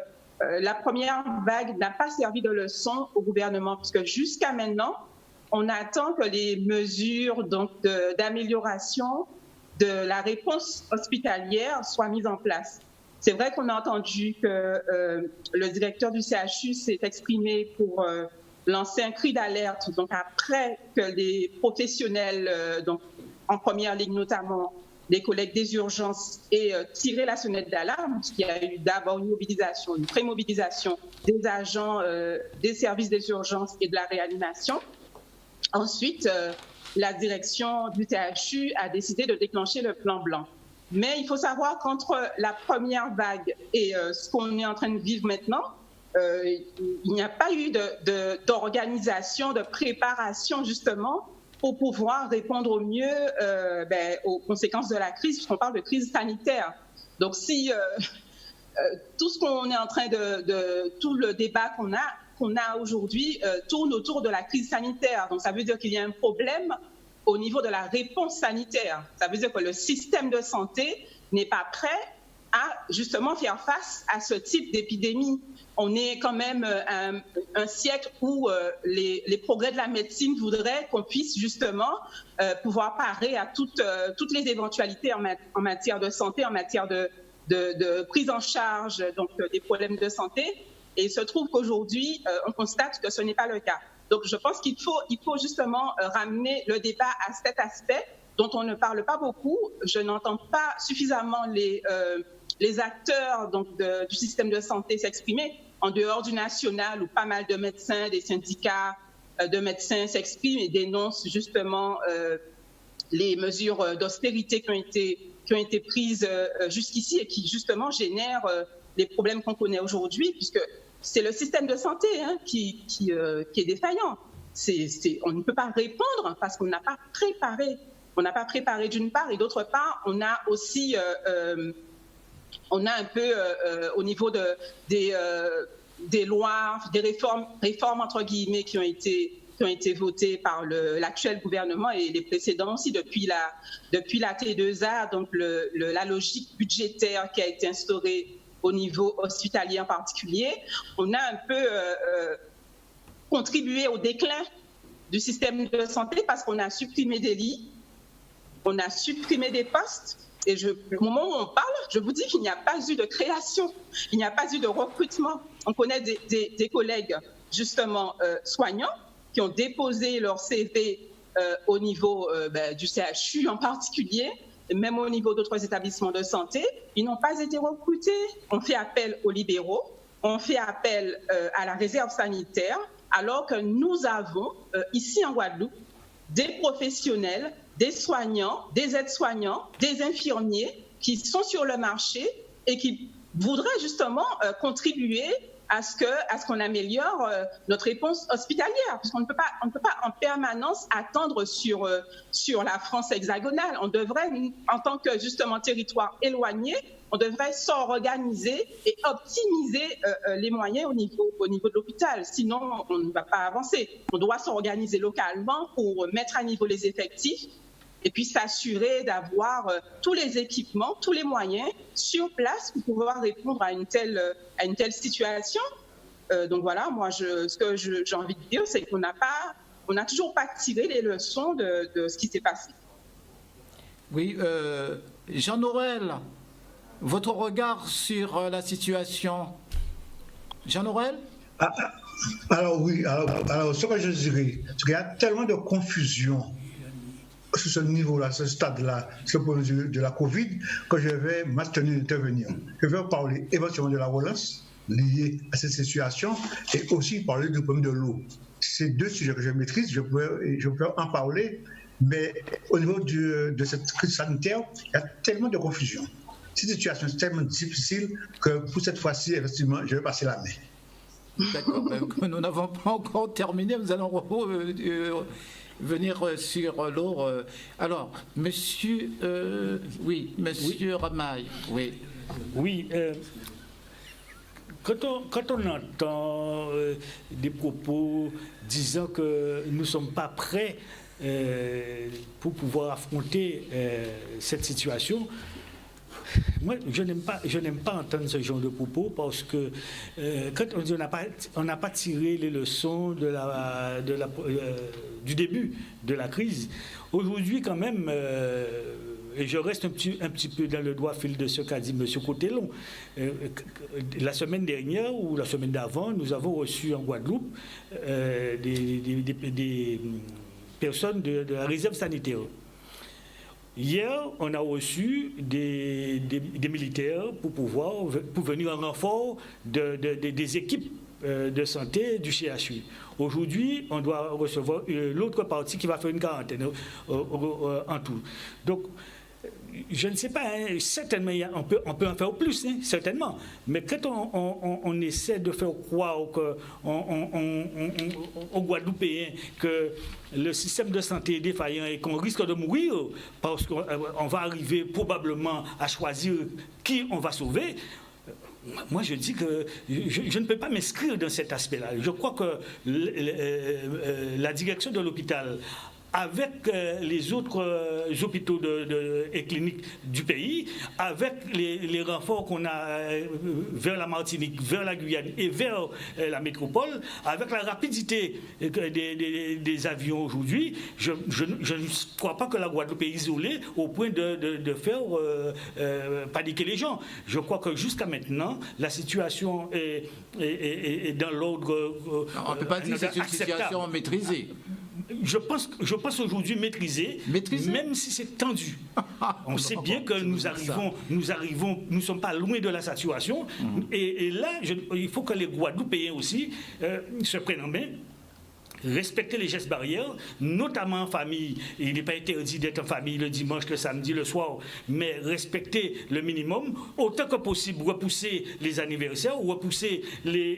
la première vague n'a pas servi de leçon au gouvernement, puisque jusqu'à maintenant, on attend que les mesures d'amélioration de la réponse hospitalière soient mises en place. C'est vrai qu'on a entendu que le directeur du CHU s'est exprimé pour lancer un cri d'alerte, donc après que les professionnels, en première ligne notamment, les collègues des urgences aient tiré la sonnette d'alarme, parce qu'il y a eu d'abord une pré-mobilisation des agents des services des urgences et de la réanimation. Ensuite, la direction du THU a décidé de déclencher le plan blanc. Mais il faut savoir qu'entre la première vague et ce qu'on est en train de vivre maintenant, il n'y a pas eu d'organisation, de préparation justement pour pouvoir répondre au mieux aux conséquences de la crise, puisqu'on parle de crise sanitaire. Donc si tout ce qu'on est en train tout le débat qu'on a aujourd'hui tourne autour de la crise sanitaire. Donc ça veut dire qu'il y a un problème au niveau de la réponse sanitaire. Ça veut dire que le système de santé n'est pas prêt à justement faire face à ce type d'épidémie. On est quand même un siècle où les progrès de la médecine voudraient qu'on puisse justement pouvoir parer à toutes les éventualités en matière de santé, en matière de prise en charge des problèmes de santé. Et il se trouve qu'aujourd'hui, on constate que ce n'est pas le cas. Donc, je pense qu'il faut justement ramener le débat à cet aspect dont on ne parle pas beaucoup. Je n'entends pas suffisamment les acteurs du système de santé s'exprimer en dehors du national où pas mal de médecins, des syndicats de médecins s'expriment et dénoncent justement les mesures d'austérité qui ont été prises jusqu'ici et qui justement génèrent les problèmes qu'on connaît aujourd'hui, puisque c'est le système de santé qui est défaillant. On ne peut pas répondre parce qu'on n'a pas préparé. On n'a pas préparé d'une part, et d'autre part, on a aussi, on a un peu au niveau des lois, des réformes entre guillemets qui ont été votées par l'actuel gouvernement et les précédents aussi depuis la T2A, donc la logique budgétaire qui a été instaurée au niveau hospitalier en particulier. On a un peu contribué au déclin du système de santé parce qu'on a supprimé des lits, on a supprimé des postes. Et au moment où on parle, je vous dis qu'il n'y a pas eu de création, il n'y a pas eu de recrutement. On connaît des collègues, justement, soignants, qui ont déposé leur CV au niveau du CHU en particulier, et même au niveau d'autres établissements de santé. Ils n'ont pas été recrutés. On fait appel aux libéraux, on fait appel à la réserve sanitaire, alors que nous avons, ici en Guadeloupe, des professionnels, des soignants, des aides-soignants, des infirmiers qui sont sur le marché et qui voudraient justement contribuer à ce qu'on améliore notre réponse hospitalière, puisqu'on ne peut pas en permanence attendre sur la France hexagonale. On devrait, en tant que justement territoire éloigné, on devrait s'organiser et optimiser les moyens au niveau de l'hôpital. Sinon, on ne va pas avancer. On doit s'organiser localement pour mettre à niveau les effectifs et puis s'assurer d'avoir tous les équipements, tous les moyens sur place pour pouvoir répondre à une telle situation. Donc voilà, moi, ce que j'ai envie de dire, c'est qu'on n'a toujours pas tiré les leçons de ce qui s'est passé. Oui, Jean-Noël, votre regard sur la situation. Jean-Noël ? Alors oui, alors ce que je dirais, c'est qu'il y a tellement de confusion sur ce niveau-là, ce stade-là, ce point de vue de la Covid, que je vais m'abstenir d'intervenir. Je vais parler éventuellement de la relance liée à cette situation et aussi parler du problème de l'eau. C'est deux sujets que je maîtrise, je peux en parler, mais au niveau de cette crise sanitaire, il y a tellement de confusion. Cette situation est tellement difficile que pour cette fois-ci, effectivement, je vais passer la main. D'accord, comme nous n'avons pas encore terminé, nous allons venir sur l'eau. Alors, monsieur Ramaille, oui. Oui, quand on entend des propos disant que nous ne sommes pas prêts pour pouvoir affronter cette situation, moi, je n'aime pas entendre ce genre de propos parce que quand on dit on n'a pas tiré les leçons du début de la crise, aujourd'hui quand même, et je reste un petit peu dans le droit fil de ce qu'a dit M. Cotellon, la semaine dernière ou la semaine d'avant, nous avons reçu en Guadeloupe des personnes de la réserve sanitaire. Hier, on a reçu des militaires pour venir en renfort des équipes de santé du CHU. Aujourd'hui, on doit recevoir l'autre partie qui va faire une quarantaine en tout. Donc, je ne sais pas, hein, certainement, on peut en faire plus, hein, certainement. Mais quand on essaie de faire croire aux Guadeloupéens que le système de santé est défaillant et qu'on risque de mourir parce qu'on va arriver probablement à choisir qui on va sauver, moi, je dis que je ne peux pas m'inscrire dans cet aspect-là. Je crois que la direction de l'hôpital, avec les autres hôpitaux et cliniques du pays, avec les renforts qu'on a vers la Martinique, vers la Guyane et vers la métropole, avec la rapidité des avions aujourd'hui, je ne crois pas que la Guadeloupe est isolée au point de faire paniquer les gens. Je crois que jusqu'à maintenant, la situation est dans l'ordre. On ne peut pas dire que c'est une situation maîtrisée. Je pense aujourd'hui maîtriser, même si c'est tendu. On sait bien que nous ne sommes pas loin de la situation. Et là, il faut que les Guadeloupéens aussi se prennent en main. Respecter les gestes barrières, notamment en famille. Il n'est pas interdit d'être en famille le dimanche, le samedi, le soir, mais respecter le minimum, autant que possible, repousser les anniversaires, repousser les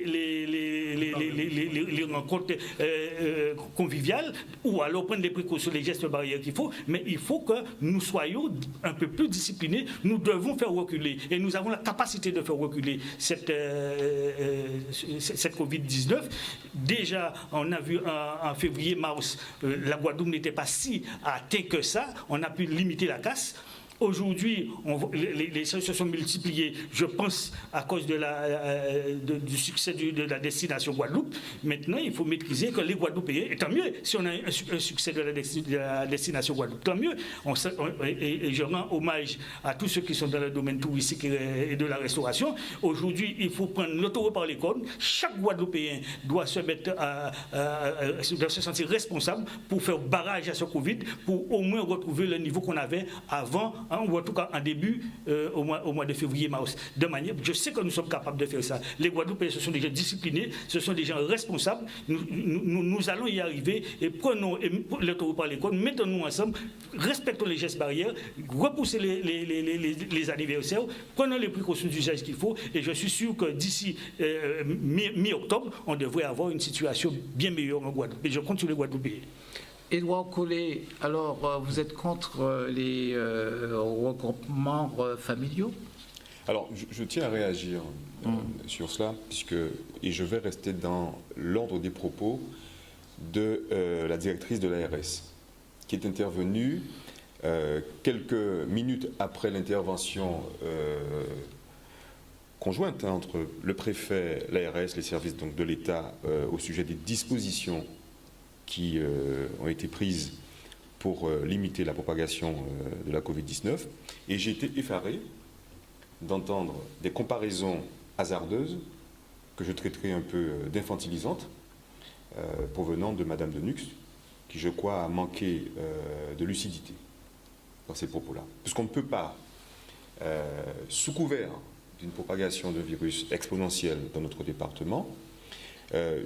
rencontres conviviales, ou alors prendre des précautions, les gestes barrières qu'il faut, mais il faut que nous soyons un peu plus disciplinés. Nous devons faire reculer, et nous avons la capacité de faire reculer cette Covid-19. Déjà, on a vu en février-mars, la Guadeloupe n'était pas si atteinte que ça. On a pu limiter la casse. Aujourd'hui, les choses se sont multipliées, je pense, à cause du succès de la destination Guadeloupe. Maintenant, il faut maîtriser que les Guadeloupéens, et tant mieux si on a un succès de la destination Guadeloupe, tant mieux. Et je rends hommage à tous ceux qui sont dans le domaine touristique et de la restauration. Aujourd'hui, il faut prendre le taureau par les cornes. Chaque Guadeloupéen doit se mettre doit se sentir responsable pour faire barrage à ce Covid, pour au moins retrouver le niveau qu'on avait avant, ou en tout cas en début, au mois de février-mars. De manière, je sais que nous sommes capables de faire ça. Les Guadeloupéens, ce sont des gens disciplinés, ce sont des gens responsables. Nous allons y arriver et prenons le taureau par les cornes, mettons-nous ensemble, respectons les gestes barrières, repoussez les anniversaires, prenons les précautions d'usage qu'il faut, et je suis sûr que d'ici mi-octobre, on devrait avoir une situation bien meilleure en Guadeloupe. Et je compte sur les Guadeloupéens. Édouard Collet, alors vous êtes contre les regroupements familiaux? Alors, je tiens à réagir sur cela, et je vais rester dans l'ordre des propos de la directrice de l'ARS, qui est intervenue quelques minutes après l'intervention conjointe entre le préfet, l'ARS, les services donc, de l'État au sujet des dispositions qui ont été prises pour limiter la propagation de la Covid-19. Et j'ai été effaré d'entendre des comparaisons hasardeuses que je traiterai un peu d'infantilisantes provenant de Madame de Nux, qui, je crois, a manqué de lucidité dans ces propos-là. Puisqu'on ne peut pas, sous couvert d'une propagation de virus exponentielle dans notre département,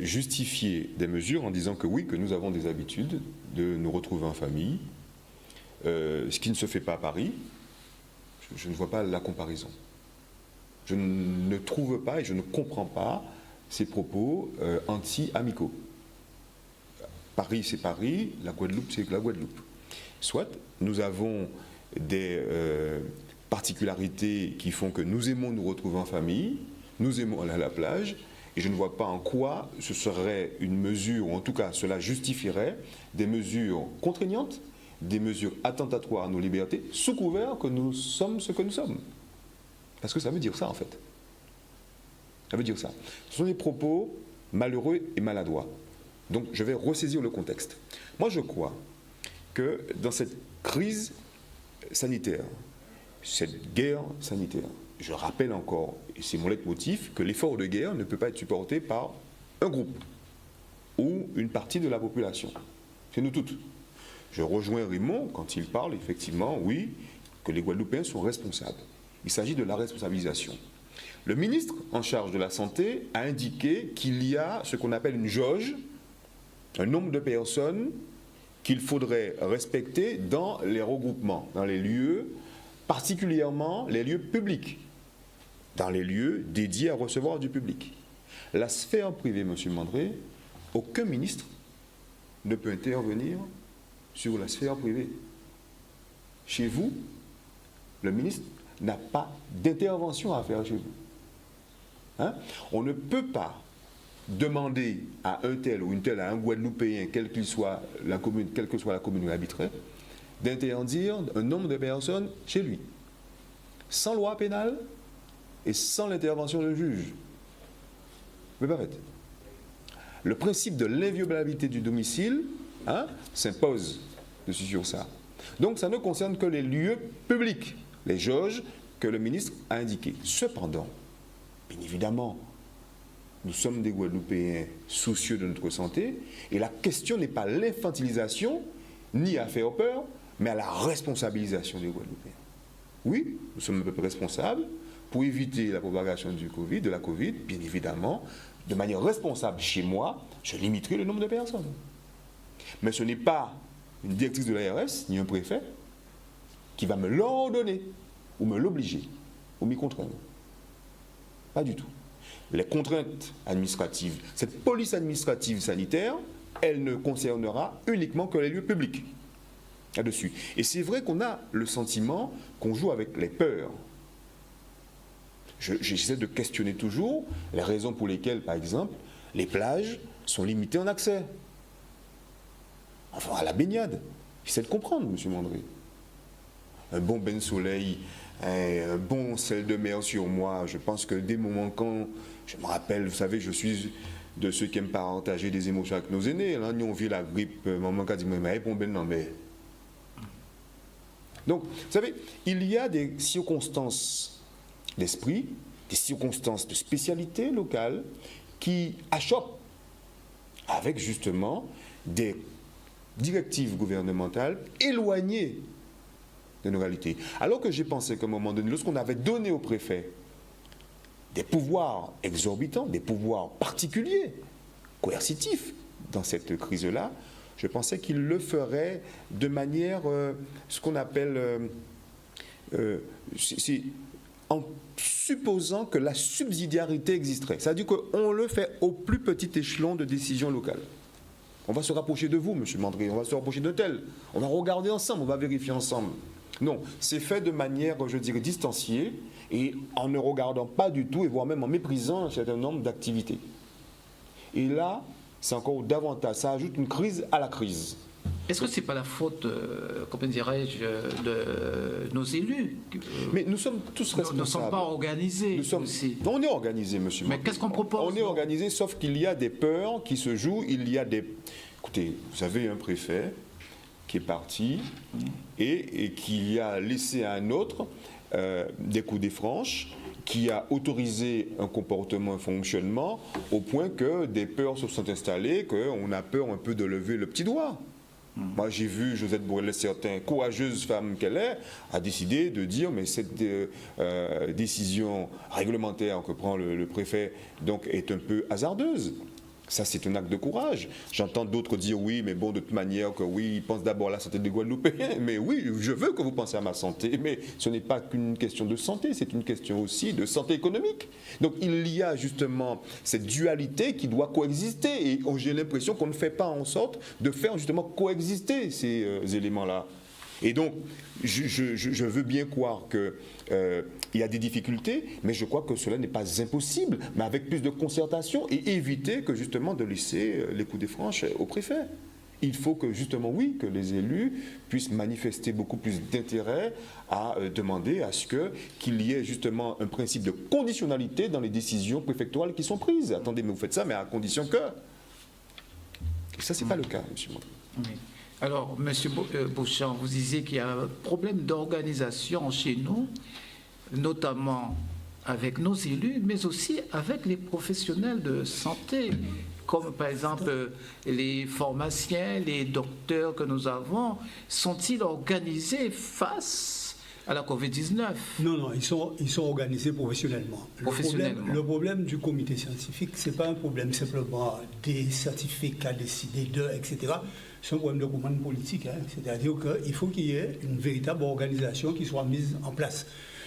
justifier des mesures en disant que oui, que nous avons des habitudes de nous retrouver en famille, ce qui ne se fait pas à Paris. Je ne vois pas la comparaison. Je ne trouve pas et je ne comprends pas ces propos anti-amicaux. Paris, c'est Paris, la Guadeloupe, c'est la Guadeloupe. Soit nous avons des particularités qui font que nous aimons nous retrouver en famille, nous aimons aller à la plage, et je ne vois pas en quoi ce serait une mesure, ou en tout cas cela justifierait des mesures contraignantes, des mesures attentatoires à nos libertés, sous couvert que nous sommes ce que nous sommes. Parce que ça veut dire ça en fait. Ça veut dire ça. Ce sont des propos malheureux et maladroits. Donc je vais ressaisir le contexte. Moi je crois que dans cette crise sanitaire, cette guerre sanitaire, je rappelle encore, et c'est mon leitmotiv, que l'effort de guerre ne peut pas être supporté par un groupe ou une partie de la population. C'est nous toutes. Je rejoins Raymond quand il parle, effectivement, oui, que les Guadeloupéens sont responsables. Il s'agit de la responsabilisation. Le ministre en charge de la Santé a indiqué qu'il y a ce qu'on appelle une jauge, un nombre de personnes qu'il faudrait respecter dans les regroupements, dans les lieux, particulièrement les lieux publics, dans les lieux dédiés à recevoir du public. La sphère privée, M. Mandré, aucun ministre ne peut intervenir sur la sphère privée. Chez vous, le ministre n'a pas d'intervention à faire chez vous. Hein? On ne peut pas demander à un tel ou une telle, à un Guadeloupéen, quelle que soit la commune où il habiterait, d'interdire un nombre de personnes chez lui, sans loi pénale et sans l'intervention d'un juge. Vous pouvez pas faire. Le principe de l'inviolabilité du domicile s'impose dessus sur ça. Donc ça ne concerne que les lieux publics, les jauges que le ministre a indiquées. Cependant, bien évidemment, nous sommes des Guadeloupéens soucieux de notre santé et la question n'est pas l'infantilisation ni à faire peur, mais à la responsabilisation des Guadeloupéens. Oui, nous sommes un peuple responsable pour éviter la propagation de la Covid, bien évidemment, de manière responsable chez moi, je limiterai le nombre de personnes. Mais ce n'est pas une directrice de l'ARS, ni un préfet, qui va me l'ordonner, ou me l'obliger, ou m'y contraindre. Pas du tout. Les contraintes administratives, cette police administrative sanitaire, elle ne concernera uniquement que les lieux publics. Là-dessus. Et c'est vrai qu'on a le sentiment qu'on joue avec les peurs. J'essaie de questionner toujours les raisons pour lesquelles, par exemple, les plages sont limitées en accès. Enfin, à la baignade. J'essaie de comprendre, M. Mandré. un bon bain de soleil, un bon sel de mer sur moi. Je pense que des moments quand, je me rappelle, vous savez, je suis de ceux qui aiment partager des émotions avec nos aînés. Là, nous on vit la grippe, maman qui a dit, mais bon ben non, mais... Donc, vous savez, il y a des circonstances d'esprit, des circonstances de spécialité locale qui achoppent avec justement des directives gouvernementales éloignées de nos réalités. Alors que j'ai pensé qu'à un moment donné, lorsqu'on avait donné au préfet des pouvoirs exorbitants, des pouvoirs particuliers, coercitifs dans cette crise-là, je pensais qu'il le ferait de manière, ce qu'on appelle, en supposant que la subsidiarité existerait. C'est-à-dire qu'on le fait au plus petit échelon de décision locale. On va se rapprocher de vous, M. Mandry, on va se rapprocher de tel, on va regarder ensemble, on va vérifier ensemble. Non, c'est fait de manière, je dirais, distanciée et en ne regardant pas du tout et voire même en méprisant un certain nombre d'activités. Et là, c'est encore davantage, ça ajoute une crise à la crise. Est-ce que ce n'est pas la faute, comment dirais-je, de nos élus? Mais nous sommes tous responsables. Nous ne sommes pas organisés. On est organisés, monsieur. Mais qu'est-ce qu'on propose? On est organisés, sauf qu'il y a des peurs qui se jouent. Il y a des... Écoutez, vous avez un préfet qui est parti et qui a laissé à un autre des coups des franches, qui a autorisé un comportement, un fonctionnement, au point que des peurs se sont installées, qu'on a peur un peu de lever le petit doigt. Moi, j'ai vu Josette Borrell, certaine courageuse femme qu'elle est, a décidé de dire, mais cette décision réglementaire que prend le préfet donc, est un peu hasardeuse. Ça, c'est un acte de courage. J'entends d'autres dire oui, mais bon, de toute manière, que oui, ils pensent d'abord à la santé des Guadeloupéens. Mais oui, je veux que vous pensiez à ma santé. Mais ce n'est pas qu'une question de santé, c'est une question aussi de santé économique. Donc, il y a justement cette dualité qui doit coexister. Et j'ai l'impression qu'on ne fait pas en sorte de faire justement coexister ces éléments-là. Et donc, je veux bien croire qu'il y a des difficultés, mais je crois que cela n'est pas impossible, mais avec plus de concertation et éviter que justement de laisser les coups des franches au préfet. Il faut que justement, oui, que les élus puissent manifester beaucoup plus d'intérêt à demander à ce qu'il y ait justement un principe de conditionnalité dans les décisions préfectorales qui sont prises. Attendez, mais vous faites ça, mais à condition que... Et ça, ce n'est pas le cas, M. Mandry. Oui. Alors, M. Beauchamp, vous disiez qu'il y a un problème d'organisation chez nous, notamment avec nos élus, mais aussi avec les professionnels de santé, comme par exemple les pharmaciens, les docteurs que nous avons. Sont-ils organisés face à la Covid-19? Non, ils sont organisés professionnellement. Le problème du comité scientifique, ce n'est pas un problème simplement des certificats décidés de, etc. C'est un problème de commande politique. C'est-à-dire qu'il faut qu'il y ait une véritable organisation qui soit mise en place.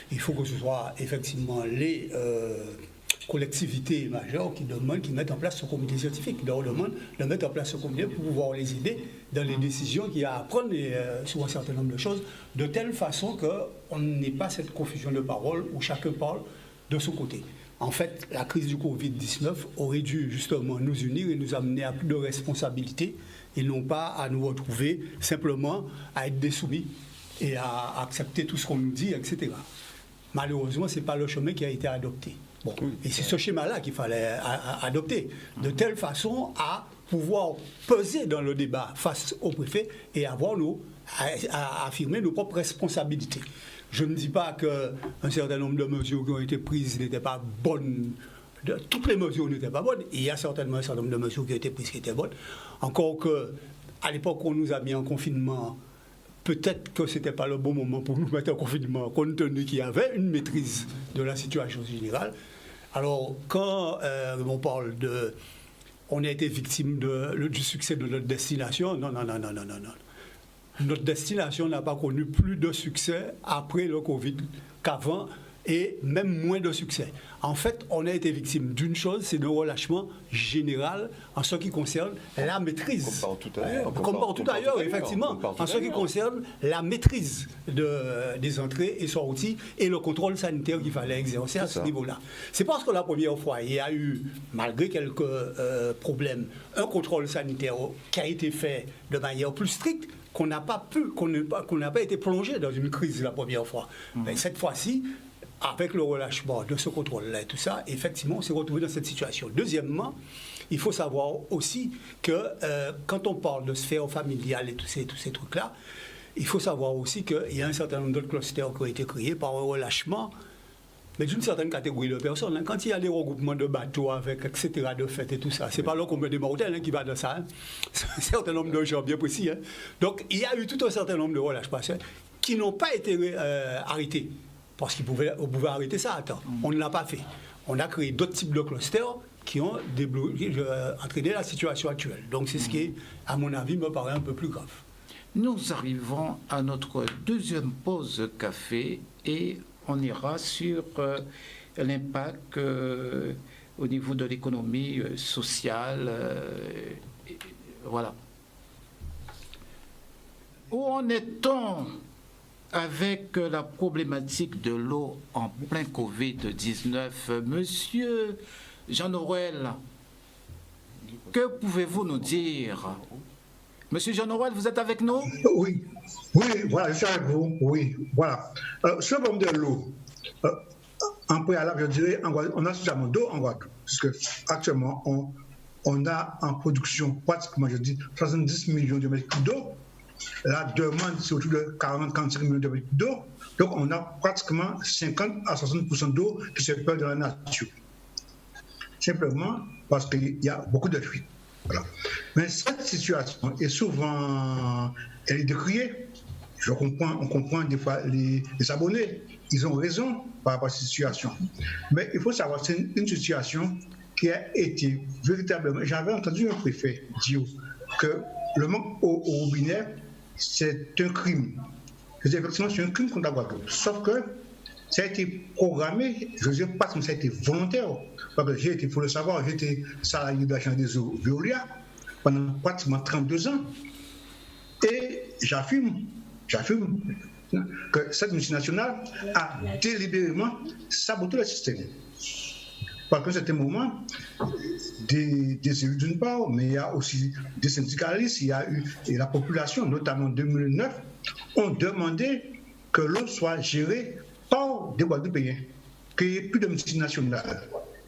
Il faut que ce soit effectivement les collectivités majeures qui mettent en place ce comité scientifique, qui leur demandent de mettre en place ce comité pour pouvoir les aider dans les décisions qu'il y a à prendre sur un certain nombre de choses, de telle façon qu'on n'ait pas cette confusion de paroles où chacun parle de son côté. En fait, la crise du Covid-19 aurait dû justement nous unir et nous amener à plus de responsabilités et non pas à nous retrouver simplement à être des soumis et à accepter tout ce qu'on nous dit, etc. Malheureusement, ce n'est pas le chemin qui a été adopté. Bon. Et c'est ce schéma-là qu'il fallait adopter, de telle façon à pouvoir peser dans le débat face au préfet et à affirmer nos propres responsabilités. Je ne dis pas qu'un certain nombre de mesures qui ont été prises n'étaient pas bonnes. Toutes les mesures n'étaient pas bonnes. Il y a certainement un certain nombre de mesures qui ont été prises qui étaient bonnes. Encore qu'à l'époque où on nous a mis en confinement, peut-être que ce n'était pas le bon moment pour nous mettre en confinement, compte tenu qu'il y avait une maîtrise de la situation générale. Alors, quand on parle de... On a été victime du succès de notre destination, non. Notre destination n'a pas connu plus de succès après le Covid qu'avant, et même moins de succès. En fait, on a été victime d'une chose, c'est d'un relâchement général en ce qui concerne la maîtrise. Comme partout ailleurs, effectivement. En ce qui concerne la maîtrise des entrées et sorties et le contrôle sanitaire qu'il fallait exercer à ce niveau-là. C'est parce que la première fois, il y a eu, malgré quelques problèmes, un contrôle sanitaire qui a été fait de manière plus stricte qu'on n'a pas été plongé dans une crise la première fois. Mais cette fois-ci, avec le relâchement de ce contrôle-là et tout ça, effectivement, on s'est retrouvé dans cette situation. Deuxièmement, il faut savoir aussi que quand on parle de sphère familiale et tous ces trucs-là, il faut savoir aussi qu'il y a un certain nombre d'autres clusters qui ont été créés par un relâchement, mais d'une certaine catégorie de personnes. Quand il y a des regroupements de bateaux avec, etc., de fêtes et tout ça, c'est pas là qu'on met des mortels qui va dans ça. C'est un certain nombre de gens bien précis. Donc, il y a eu tout un certain nombre de relâchements qui n'ont pas été arrêtés. Parce qu'on pouvait arrêter ça. Attends, on ne l'a pas fait. On a créé d'autres types de clusters qui ont entraîné la situation actuelle. Donc, c'est ce qui, à mon avis, me paraît un peu plus grave. Nous arrivons à notre deuxième pause café et on ira sur l'impact au niveau de l'économie sociale. Voilà. Où en est-on avec la problématique de l'eau en plein Covid-19? Monsieur Jean-Noël, que pouvez-vous nous dire? Monsieur Jean-Noël, vous êtes avec nous? Oui, voilà, je suis avec vous. Oui, voilà. Sur le problème de l'eau, en préalable, je dirais, on a suffisamment d'eau en Guadeloupe, puisque actuellement, on a en production pratiquement, je dis, 70 millions de mètres cubes d'eau. La demande, c'est autour de 40-45 millions de mètres cubes d'eau. Donc, on a pratiquement 50 à 60% d'eau qui se perd dans la nature. Simplement parce qu'il y a beaucoup de fuites. Voilà. Mais cette situation est souvent elle est décriée. On comprend des fois les abonnés, ils ont raison par rapport à cette situation. Mais il faut savoir, c'est une situation qui a été véritablement. J'avais entendu un préfet dire que le manque au robinet, c'est un crime. Effectivement, c'est un crime contre la Guadeloupe. Sauf que ça a été programmé, je ne veux pas que ça a été volontaire. Parce que il faut le savoir, j'ai été salarié de la Chambre des eaux Veolia pendant pratiquement 32 ans. Et j'affirme que cette multinationale a délibérément saboté le système. Parce qu'à un certain moment, des élus d'une part, mais il y a aussi des syndicalistes, il y a eu et la population, notamment en 2009, ont demandé que l'eau soit gérée par des Guadeloupéens, qu'il n'y ait plus de multinationales.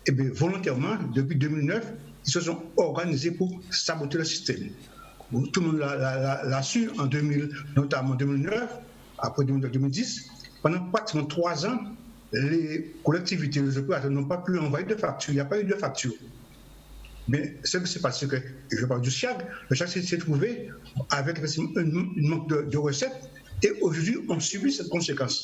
Et bien, volontairement, depuis 2009, ils se sont organisés pour saboter le système. Tout le monde l'a su, notamment en 2009, après 2010. Pendant pratiquement 3 ans, les collectivités, les opérateurs n'ont pas pu envoyer de facture. Il n'y a pas eu de facture. Mais ce qui s'est passé, que je parle du SIAG, le SIAG s'est trouvé avec un manque de recettes. Et aujourd'hui, on subit cette conséquence.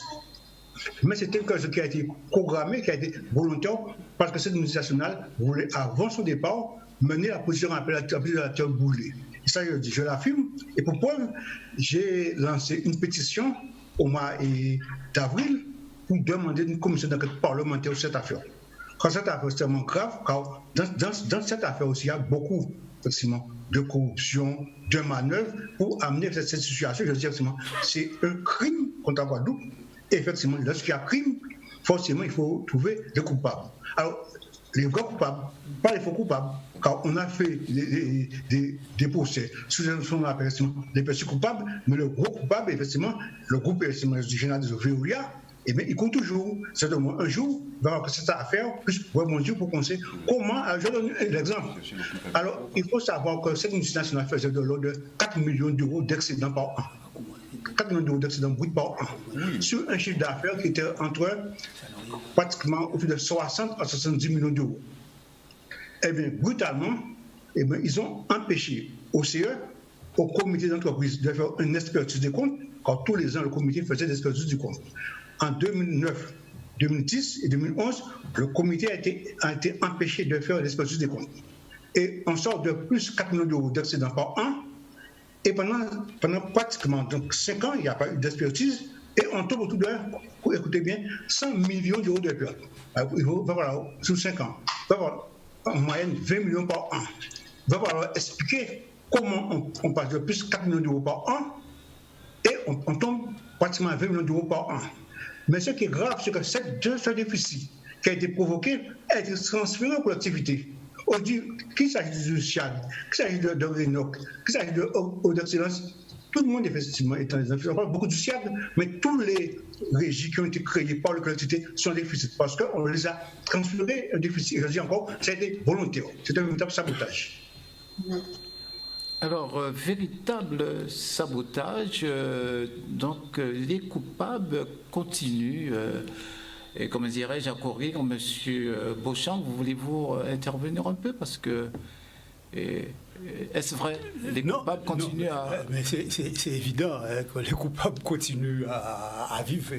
Mais c'était quelque chose qui a été programmé, qui a été volontaire, parce que cette multinationale voulait, avant son départ, mener la position appellation Boulet. Et ça, je l'affirme. Et pour preuve, j'ai lancé une pétition au mois d'avril pour demander une commission d'enquête parlementaire sur cette affaire. Quand cette affaire est extrêmement grave, car dans cette affaire aussi, il y a beaucoup effectivement, de corruption, de manœuvres pour amener cette situation. Je dis effectivement, c'est un crime contre la Guadeloupe. Et effectivement, lorsqu'il y a crime, forcément, il faut trouver des coupables. Alors, les vrais coupables, pas les faux coupables, car on a fait des procès sous ce qu'on appelle les personnes coupables, mais le gros coupable, effectivement, le groupe du général de Veolia, eh bien, il compte toujours. Certainement, un jour, il va y avoir cette affaire, puisse rebondir pour qu'on sait comment. Je donne l'exemple. Alors, il faut savoir que cette multinationale faisait de l'ordre de 4 millions d'euros d'excédents par an. 4 millions d'euros d'excédents brut par an. Sur un chiffre d'affaires qui était entre pratiquement autour de 60 à 70 millions d'euros. Eh bien, brutalement, eh bien, ils ont empêché au CE, au comité d'entreprise, de faire une expertise des comptes, car tous les ans, le comité faisait des expertises du compte. En 2009, 2010 et 2011, le comité a été empêché de faire l'expertise des comptes. Et on sort de plus 4 millions d'euros d'excédents par an. Et pendant pratiquement donc 5 ans, il n'y a pas eu d'expertise. Et on tombe autour de, écoutez bien, 100 millions d'euros de pertes. Il va falloir, sur 5 ans, il va falloir en moyenne 20 millions par an. Il va falloir expliquer comment on passe de plus 4 millions d'euros par an et on tombe pratiquement à 20 millions d'euros par an. Mais ce qui est grave, c'est que ce déficit qui a été provoqué a été transféré aux collectivités. Aujourd'hui, qu'il s'agit du SIAG, qu'il s'agit de Rénoc, qu'il s'agit de Eau d'Excellence, tout le monde, effectivement, est en déficit. On parle beaucoup du SIAG, mais tous les régies qui ont été créées par les collectivités sont en déficit parce qu'on les a transférés un déficit. Et je dis encore, ça a été volontaire. C'est un véritable sabotage. Alors, véritable sabotage, donc les coupables continuent. Et comme dirais-je à courir, M. Beauchamp, voulez-vous intervenir un peu parce que est-ce vrai, les coupables continuent à... Mais c'est évident que les coupables continuent à vivre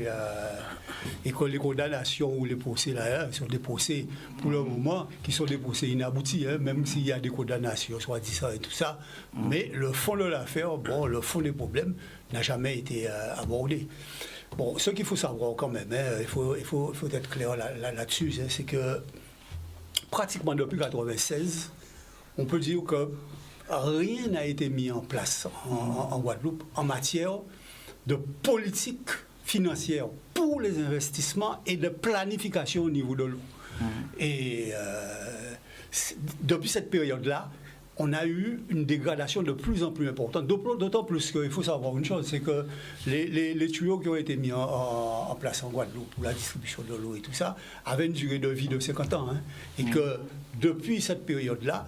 et que les condamnations ou les procès là sont des procès pour le moment qui sont des procès inaboutis, même s'il y a des condamnations, soit dit ça et tout ça. Mais le fond de l'affaire, le fond des problèmes n'a jamais été abordé. Bon, ce qu'il faut savoir quand même, il faut être clair là-dessus, c'est que pratiquement depuis 1996, on peut dire que rien n'a été mis en place en Guadeloupe en matière de politique financière pour les investissements et de planification au niveau de l'eau. Et depuis cette période-là, on a eu une dégradation de plus en plus importante. D'autant plus qu'il faut savoir une chose, c'est que les tuyaux qui ont été mis en place en Guadeloupe pour la distribution de l'eau et tout ça avaient une durée de vie de 50 ans. Et que depuis cette période-là,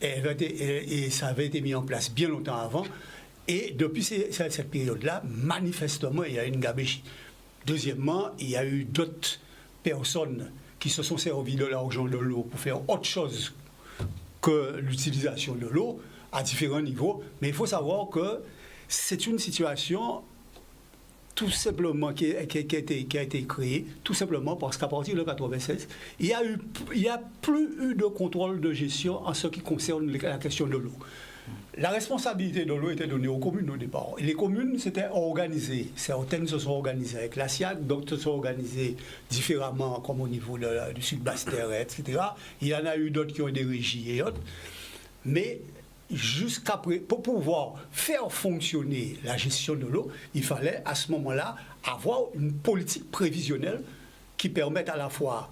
et ça avait été mis en place bien longtemps avant, et depuis cette période-là, manifestement, il y a une gabegie. Deuxièmement, il y a eu d'autres personnes qui se sont servies de l'argent de l'eau pour faire autre chose que l'utilisation de l'eau à différents niveaux. Mais il faut savoir que c'est une situation tout simplement qui a été créée, tout simplement parce qu'à partir de 1996, il n'y a plus eu de contrôle de gestion en ce qui concerne la question de l'eau. La responsabilité de l'eau était donnée aux communes au départ. Et les communes s'étaient organisées. Certaines se sont organisées avec la SIAG, d'autres se sont organisées différemment, comme au niveau du Sud-Basse-Terre, etc. Il y en a eu d'autres qui ont des régies et autres. Mais jusqu'après, pour pouvoir faire fonctionner la gestion de l'eau, il fallait à ce moment-là avoir une politique prévisionnelle qui permette à la fois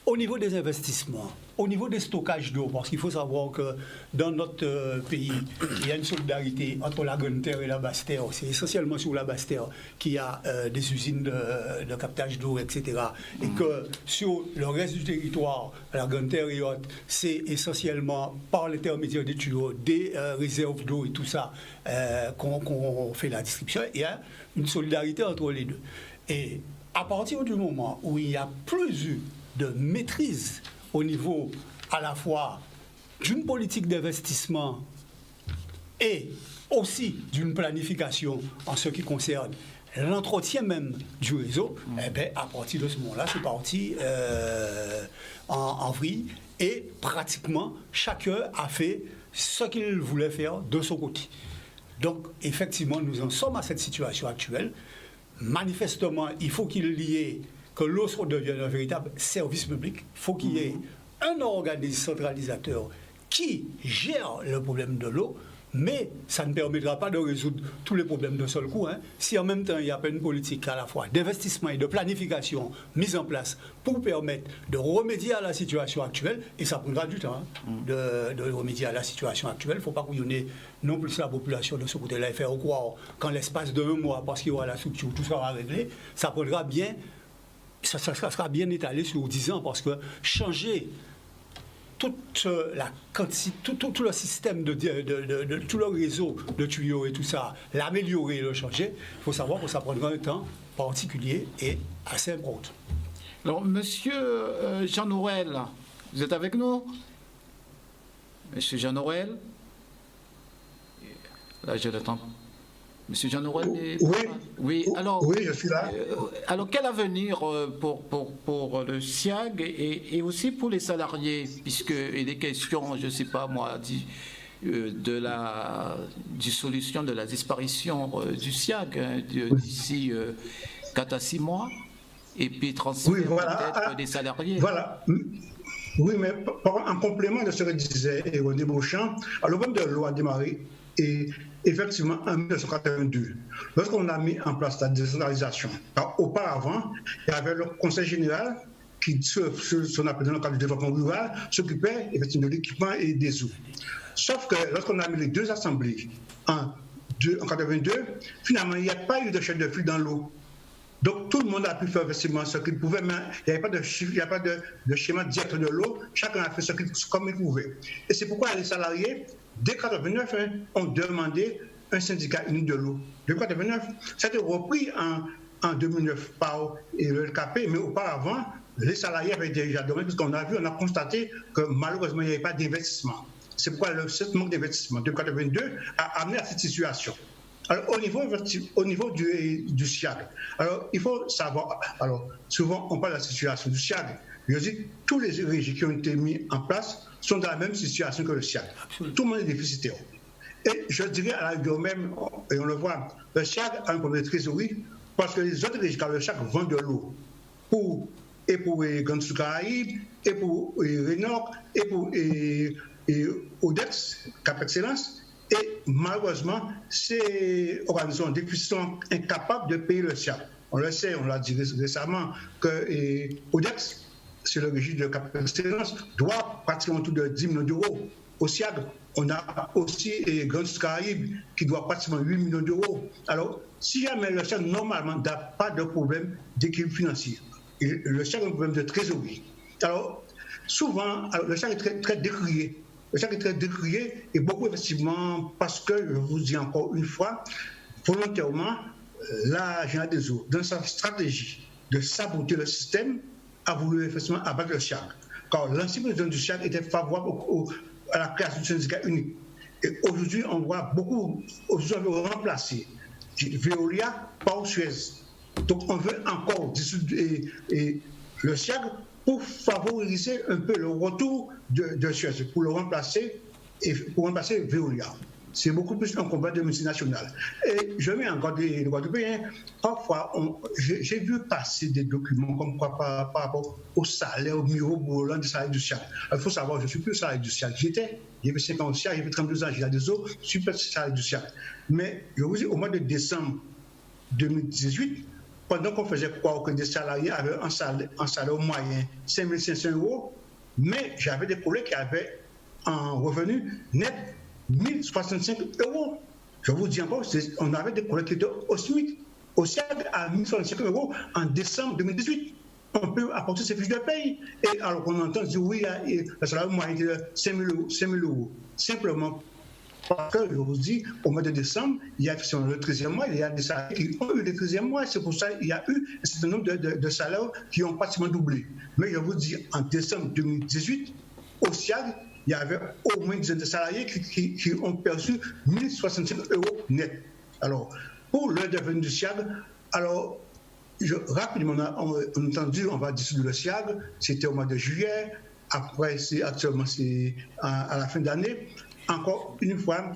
au niveau des investissements, au niveau des stockages d'eau, parce qu'il faut savoir que dans notre pays, il y a une solidarité entre la Grande Terre et la Basse Terre. C'est essentiellement sur la Basse Terre qu'il y a des usines de captage d'eau, etc. Et que sur le reste du territoire, la Grande Terre et autres, c'est essentiellement par l'intermédiaire des tuyaux, des réserves d'eau et tout ça qu'on fait la distribution. Il y a une solidarité entre les deux. Et à partir du moment où il n'y a plus eu de maîtrise au niveau à la fois d'une politique d'investissement et aussi d'une planification en ce qui concerne l'entretien même du réseau, eh bien, à partir de ce moment-là, c'est parti en vrille et pratiquement chacun a fait ce qu'il voulait faire de son côté. Donc, effectivement, nous en sommes à cette situation actuelle. Manifestement, il faut qu'il y ait que l'eau devienne un véritable service public. Il faut qu'il y ait un organisme centralisateur qui gère le problème de l'eau, mais ça ne permettra pas de résoudre tous les problèmes d'un seul coup. Si en même temps, il n'y a pas une politique à la fois d'investissement et de planification mise en place pour permettre de remédier à la situation actuelle, et ça prendra du temps de remédier à la situation actuelle. Il ne faut pas couillonner non plus la population de ce côté-là et faire croire qu'en l'espace de 1 mois, parce qu'il y aura la structure, tout sera réglé, ça prendra bien. Ça sera bien étalé sur 10 ans parce que changer toute la quantité, tout le système, tout le réseau de tuyaux et tout ça, l'améliorer et le changer, il faut savoir que ça prendra un temps particulier et assez important. Alors, monsieur Jean-Noël, vous êtes avec nous? Monsieur Jean-Noël? Là, je l'attends. Monsieur Jean-Noël? Oui, alors, oui, je suis là. Alors, quel avenir pour le SIAG et aussi pour les salariés, puisque il est question, je ne sais pas moi, de la dissolution, de la disparition du SIAG d'ici 4 à 6 mois, et puis transfert peut-être des salariés. Voilà. Oui, mais en complément de ce que disait René Beauchamp, le problème de l'eau a démarré et effectivement en 1982, lorsqu'on a mis en place la décentralisation. Alors, auparavant, il y avait le Conseil général qui, son appel dans le cadre du développement rural, s'occupait effectivement de l'équipement et des eaux. Sauf que lorsqu'on a mis les deux assemblées en finalement, il n'y a pas eu de chaîne de flux dans l'eau. Donc, tout le monde a pu faire effectivement ce qu'il pouvait, mais il n'y avait pas de chiffre, il n'y a pas de schéma direct de l'eau. Chacun a fait comme il pouvait. Et c'est pourquoi les salariés, dès 1989, ont demandé un syndicat unique de l'eau. Dès 1989, ça a été repris en 2009 par le LKP, mais auparavant, les salariés avaient déjà demandé, parce qu'on a vu, on a constaté que malheureusement, il n'y avait pas d'investissement. C'est pourquoi ce manque d'investissement de 1982 a amené à cette situation. Alors, au niveau du SIAG, alors, il faut savoir, alors, souvent, on parle de la situation du SIAG. Je dis, tous les régies qui ont été mis en place sont dans la même situation que le SIAG. Absolument. Tout le monde est déficitaire. Et je dirais à la rigueur même, et on le voit, le SIAG a un problème de trésorerie, parce que les autres régies, quand le SIAG vend de l'eau pour Grands Sud Caraïbes, et pour Rénor, et pour Odex, Cap Excellence, et malheureusement, ces organisations sont incapables de payer le SIAG. On le sait, on l'a dit récemment, que Odex, c'est le régime de Cap Excellence, doit pratiquement autour de 10 millions d'euros au SIAG. On a aussi Grands Caraïbes qui doit pratiquement 8 millions d'euros. Alors, si jamais le SIAG, normalement, n'a pas de problème d'équilibre financier, le SIAG a un problème de trésorerie. Alors, souvent, le SIAG est très, très décrié. Le SIAG est très décrié et beaucoup effectivement parce que, je vous dis encore une fois, volontairement, l'agent des eaux, dans sa stratégie de saboter le système, a voulu effectivement abattre le SIAG. Car l'ancien président du SIAG était favorable à la création du syndicat unique. Et aujourd'hui, on voit beaucoup, aujourd'hui, on veut remplacer Veolia par Suez. Donc, on veut encore dissoudre le SIAG pour favoriser un peu le retour de Suez, pour le remplacer et pour remplacer Veolia. C'est beaucoup plus un combat de multinationales. Et je mets encore des Guadeloupéens. Parfois, j'ai vu passer des documents comme quoi par rapport au salaire, au mirobolant du salaire du SIAG. Il faut savoir, je ne suis plus au salaire du SIAG. J'ai fait 5 ans au SIAG, j'ai fait 32 ans, j'ai des eaux, je suis plus au salaire du SIAG. Mais je vous dis, au mois de décembre 2018, pendant qu'on faisait croire que des salariés avaient un salaire moyen 5 500 €, mais j'avais des collègues qui avaient un revenu net 1065 €. Je vous dis encore, on avait des collègues qui étaient au SMIC, au SIAG à 1065 € en décembre 2018. On peut apporter ces fiches de paye. Et alors qu'on entend dire oui, le salaire moyen est de 5 000 €. Simplement parce que, je vous dis, au mois de décembre, il y a le 13e mois, il y a des salariés qui ont eu le 13e mois. C'est pour ça qu'il y a eu un certain nombre de salaires qui ont pratiquement doublé. Mais je vous dis, en décembre 2018, au SIAG, il y avait au moins une dizaine de salariés qui ont perçu 1065 € net. Alors, pour le devenu du SIAG, alors, rapidement, on a entendu, on va dissoudre le SIAG, c'était au mois de juillet, après, actuellement, c'est à la fin d'année. Encore une fois,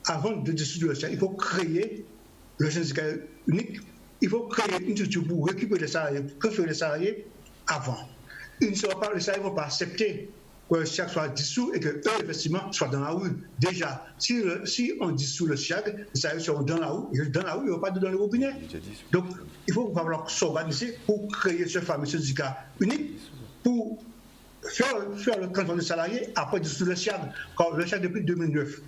avant de dissoudre le SIAG, il faut créer le syndicat unique, il faut créer une structure pour récupérer les salariés, transférer les salariés avant. Les salariés ne vont pas accepter que le SIAG soit dissous et qu'eux, effectivement, soient dans la rue. Déjà, si on dissout le SIAG, les salariés seront dans la rue. Et dans la rue, ils ne vont pas dans le robinet. Donc, il faut falloir s'organiser pour créer ce fameux syndicat unique, pour faire le transfert des salariés après dissoudre le SIAG. Quand le SIAG, depuis 2009,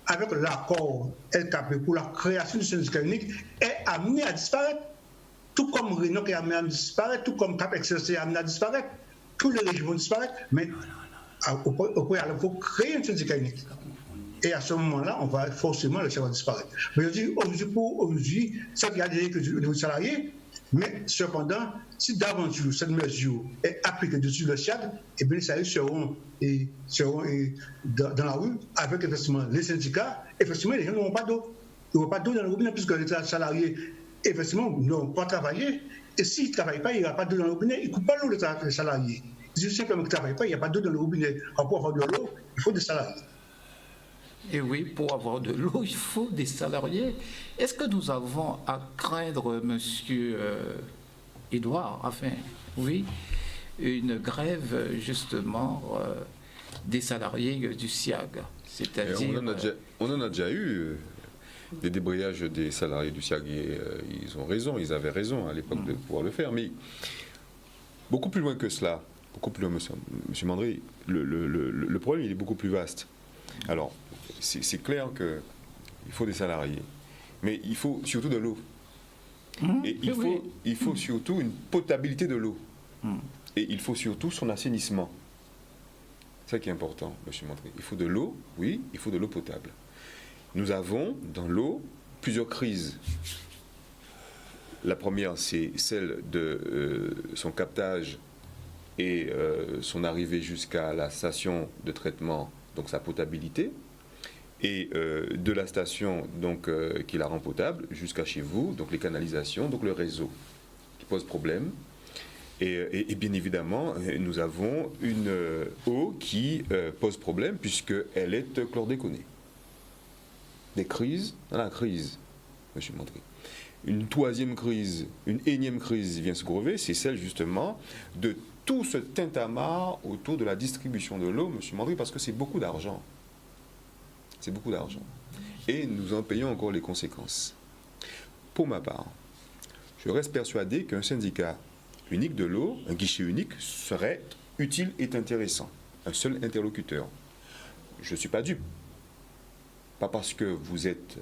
avec l'accord LKP pour la création du syndicat unique, est amené à disparaître. Tout comme Rénor est amené à disparaître, tout comme Cap Excellence est amené à disparaître. Tous les régions vont disparaître, mais il faut créer un syndicat unique. Et à ce moment-là, on va forcément le SIAG disparaître. Mais je dis, aujourd'hui, ça y a des salariés, mais cependant, si d'aventure cette mesure est appliquée dessus le SIAG, eh bien les salariés seront dans la rue avec effectivement les syndicats. Effectivement, les gens n'auront pas d'eau. Ils n'auront pas d'eau dans le robinet puisque les salariés, effectivement, n'auront pas travaillé. Et s'ils ne travaillent pas, il n'y aura pas d'eau dans le robinet. Ils ne coupent pas l'eau, les salariés. Ils disent simplement qu'ils ne travaillent pas, il n'y a pas d'eau dans le robinet. Alors, pour avoir de l'eau, il faut des salariés. Et oui, pour avoir de l'eau, il faut des salariés. Est-ce que nous avons à craindre, monsieur Édouard, enfin, oui, une grève, justement, des salariés du SIAG? C'est-à-dire... On en a déjà eu des débrayages des salariés du SIAG. Et, ils ont raison, ils avaient raison à l'époque de pouvoir le faire. Mais beaucoup plus loin que cela, beaucoup plus loin, monsieur Mandry, le problème il est beaucoup plus vaste. Alors, c'est clair qu'il il faut des salariés. Mais il faut surtout de l'eau. Et il faut surtout une potabilité de l'eau. Et il faut surtout son assainissement. C'est ça qui est important, M. Mandry. Il faut de l'eau, oui, il faut de l'eau potable. Nous avons dans l'eau plusieurs crises. La première, c'est celle de son captage et son arrivée jusqu'à la station de traitement, donc sa potabilité, et de la station donc, qui la rend potable jusqu'à chez vous, donc les canalisations, donc le réseau qui pose problème. Et bien évidemment, nous avons une eau qui pose problème puisqu'elle est chlordéconée. Des crises dans la crise, M. Mandry. Une troisième crise, une énième crise vient se grever, c'est celle justement de tout ce tintamarre autour de la distribution de l'eau, M. Mandry, parce que c'est beaucoup d'argent. C'est beaucoup d'argent. Et nous en payons encore les conséquences. Pour ma part, je reste persuadé qu'un syndicat unique de l'eau, un guichet unique, serait utile et intéressant. Un seul interlocuteur. Je ne suis pas dupe. Pas parce que vous êtes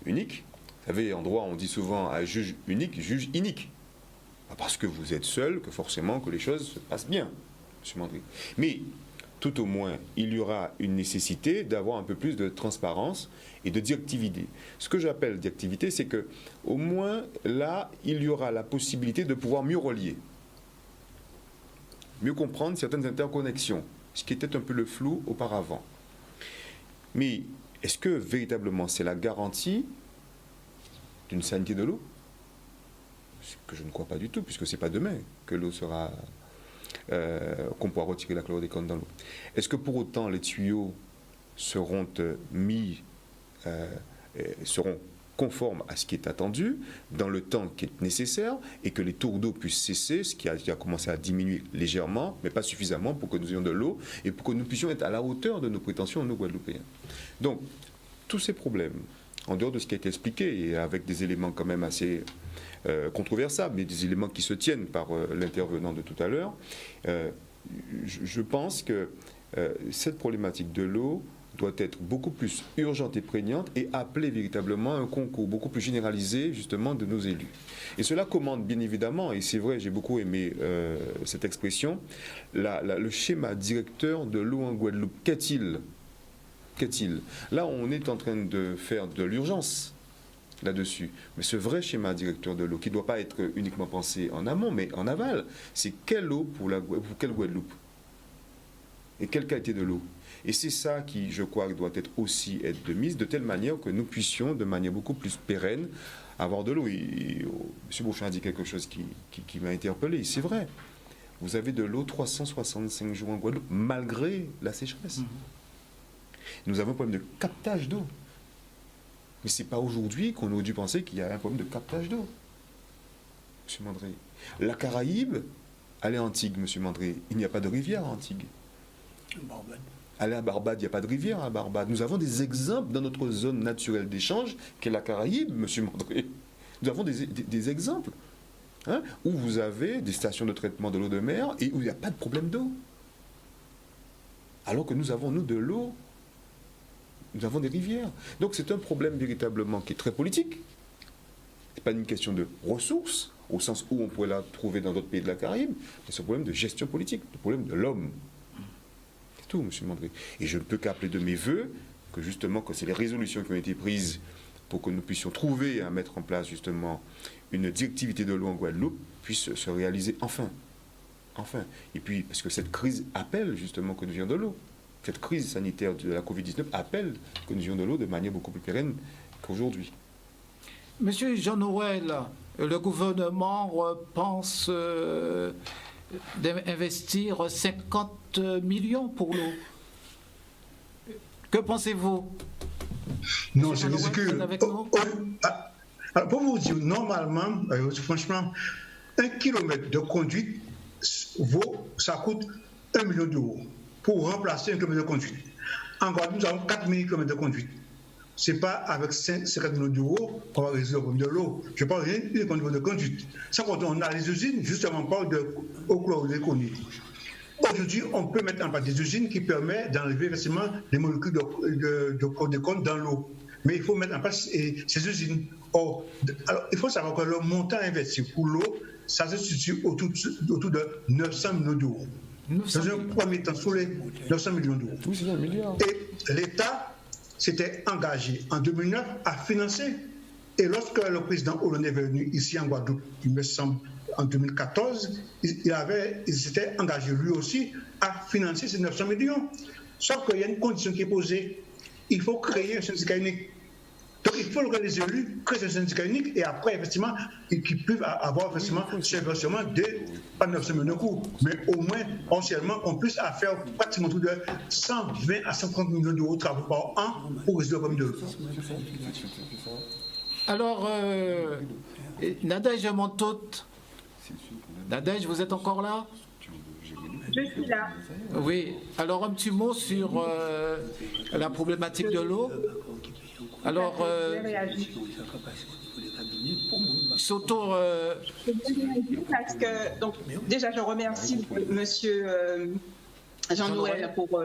unique. Vous savez, en droit, on dit souvent à juge unique, juge inique. Pas parce que vous êtes seul que forcément que les choses se passent bien, M. Mandry. Mais tout au moins, il y aura une nécessité d'avoir un peu plus de transparence et de directivité. Ce que j'appelle directivité, c'est que au moins là, il y aura la possibilité de pouvoir mieux relier, mieux comprendre certaines interconnexions, ce qui était un peu le flou auparavant. Mais est-ce que véritablement c'est la garantie d'une sanité de l'eau? Ce que je ne crois pas du tout, puisque ce n'est pas demain que l'eau sera... qu'on pourra retirer la chlordécone dans l'eau. Est-ce que pour autant les tuyaux seront seront conformes à ce qui est attendu dans le temps qui est nécessaire et que les tours d'eau puissent cesser, ce qui a commencé à diminuer légèrement, mais pas suffisamment pour que nous ayons de l'eau et pour que nous puissions être à la hauteur de nos prétentions, nous Guadeloupéens. Donc, tous ces problèmes, en dehors de ce qui a été expliqué et avec des éléments quand même assez controversables, mais des éléments qui se tiennent par l'intervenant de tout à l'heure, je pense que cette problématique de l'eau doit être beaucoup plus urgente et prégnante et appeler véritablement un concours beaucoup plus généralisé justement de nos élus. Et cela commande bien évidemment, et c'est vrai, j'ai beaucoup aimé cette expression, le schéma directeur de l'eau en Guadeloupe. Qu'est-il ? Là, on est en train de faire de l'urgence là-dessus. Mais ce vrai schéma directeur de l'eau, qui ne doit pas être uniquement pensé en amont, mais en aval, c'est quelle eau pour quelle Guadeloupe ? Et quelle qualité de l'eau ? Et c'est ça qui, je crois, doit être aussi être de mise, de telle manière que nous puissions, de manière beaucoup plus pérenne, avoir de l'eau. Et M. Beauchamp a dit quelque chose qui m'a interpellé. C'est vrai. Vous avez de l'eau 365 jours en Guadeloupe, malgré la sécheresse. Nous avons un problème de captage d'eau. Mais ce n'est pas aujourd'hui qu'on aurait dû penser qu'il y a un problème de captage d'eau. M. Mandry. La Caraïbe, allez à Antigua, M. Mandry, il n'y a pas de rivière à Antigua. Barbade. Allez à Barbade, il n'y a pas de rivière à Barbade. Nous avons des exemples dans notre zone naturelle d'échange, qui est la Caraïbe, M. Mandry. Nous avons des exemples où vous avez des stations de traitement de l'eau de mer et où il n'y a pas de problème d'eau. Alors que nous avons, nous, de l'eau. Nous avons des rivières. Donc c'est un problème véritablement qui est très politique. Ce n'est pas une question de ressources, au sens où on pourrait la trouver dans d'autres pays de la Caraïbe, mais c'est un problème de gestion politique, le problème de l'homme. C'est tout, M. Mandry. Et je ne peux qu'appeler de mes voeux que justement, que c'est les résolutions qui ont été prises pour que nous puissions trouver à mettre en place justement une directivité de l'eau en Guadeloupe puisse se réaliser enfin. Enfin. Et puis, parce que cette crise appelle justement que nous ayons de l'eau. Cette crise sanitaire de la Covid-19 appelle que nous ayons de l'eau de manière beaucoup plus pérenne qu'aujourd'hui. Monsieur Jean-Noël, le gouvernement pense d'investir 50 millions pour l'eau. Que pensez-vous? Non, c'est que... pour vous dire, normalement, franchement, 1 kilomètre de conduite, ça coûte 1 million d'euros. Pour remplacer 1 km de conduite. En Guadeloupe, nous avons 4 000 km de conduite. Ce n'est pas avec 50 millions d'euros qu'on va résoudre le problème de l'eau. Je parle rien de conduite. Ça, quand on a les usines, justement, on parle de chlordécone. Aujourd'hui, on peut mettre en place des usines qui permettent d'enlever facilement les molécules de chlordécone dans l'eau. mais il faut mettre en place ces usines. Or, alors, il faut savoir que le montant investi pour l'eau, ça se situe autour de 900 millions d'euros. Dans un premier temps, sur les 900 millions d'euros. Oui, c'est un milliard. Et l'État s'était engagé en 2009 à financer. Et lorsque le président Hollande est venu ici en Guadeloupe, il me semble, en 2014, il s'était engagé lui aussi à financer ces 900 millions. Sauf qu'il y a une condition qui est posée. Il faut créer un syndicat unique. Donc il faut que les élus créent un syndicat unique et après, effectivement, qu'ils puissent avoir effectivement ce versement de, pas 900 millions de coûts, mais au moins, anciennement, on puisse faire pratiquement tout de 120 à 130 millions d'euros de travaux par an pour résoudre le problème de l'eau. Alors, Nadège Montaut, Nadège, vous êtes encore là? Je suis là. Oui, alors un petit mot sur la problématique de l'eau. Alors, surtout... Parce que, donc, déjà, je remercie Monsieur Jean-Noël pour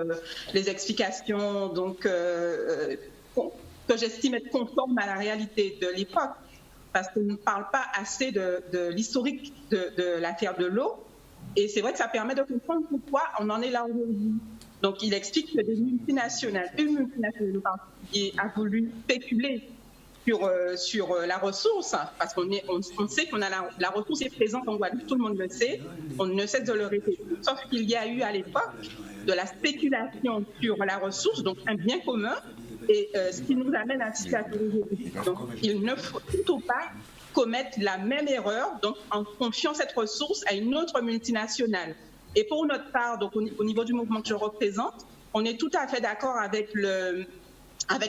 les explications donc, que j'estime être conformes à la réalité de l'époque, parce qu'on ne parle pas assez de l'historique de l'affaire de l'eau. Et c'est vrai que ça permet de comprendre pourquoi on en est là aujourd'hui. Donc, il explique que une multinationale en particulier, a voulu spéculer sur la ressource, parce qu'on sait qu'on a la ressource est présente en Guadeloupe, tout le monde le sait, on ne cesse de le répéter. Sauf qu'il y a eu à l'époque de la spéculation sur la ressource, donc un bien commun, et ce qui nous amène à la situation aujourd'hui. Donc, il ne faut surtout pas commettre la même erreur, donc en confiant cette ressource à une autre multinationale. Et pour notre part, donc au niveau du mouvement que je représente, on est tout à fait d'accord avec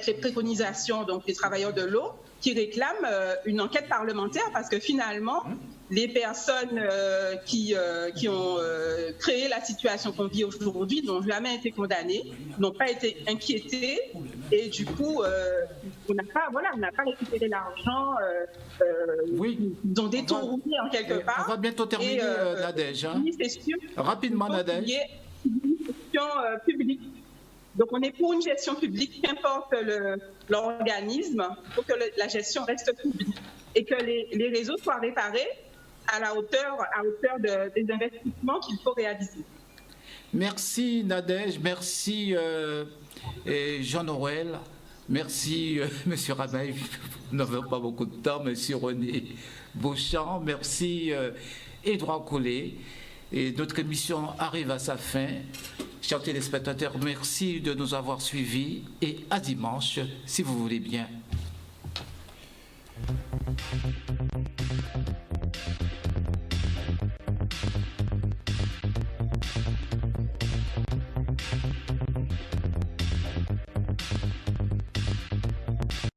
les préconisations donc, des travailleurs de l'eau qui réclament une enquête parlementaire parce que finalement, les personnes qui ont créé la situation qu'on vit aujourd'hui n'ont jamais été condamnées, n'ont pas été inquiétées et du coup, on n'a pas récupéré l'argent, oui. ils ont détourné en quelque part. On va bientôt terminer, Nadège. Hein. Oui, c'est sûr. Rapidement, Nadège. Il y a une gestion publique. Donc, on est pour une gestion publique, qu'importe l'organisme, pour que la gestion reste publique et que les réseaux soient réparés à la hauteur des investissements qu'il faut réaliser. Merci Nadège, merci Jean-Noël, merci Monsieur Rameil, nous n'avons pas beaucoup de temps, Monsieur René Beauchamp, merci Édouard Collet. Et notre émission arrive à sa fin. Chers téléspectateurs, merci de nous avoir suivis et à dimanche, si vous voulez bien.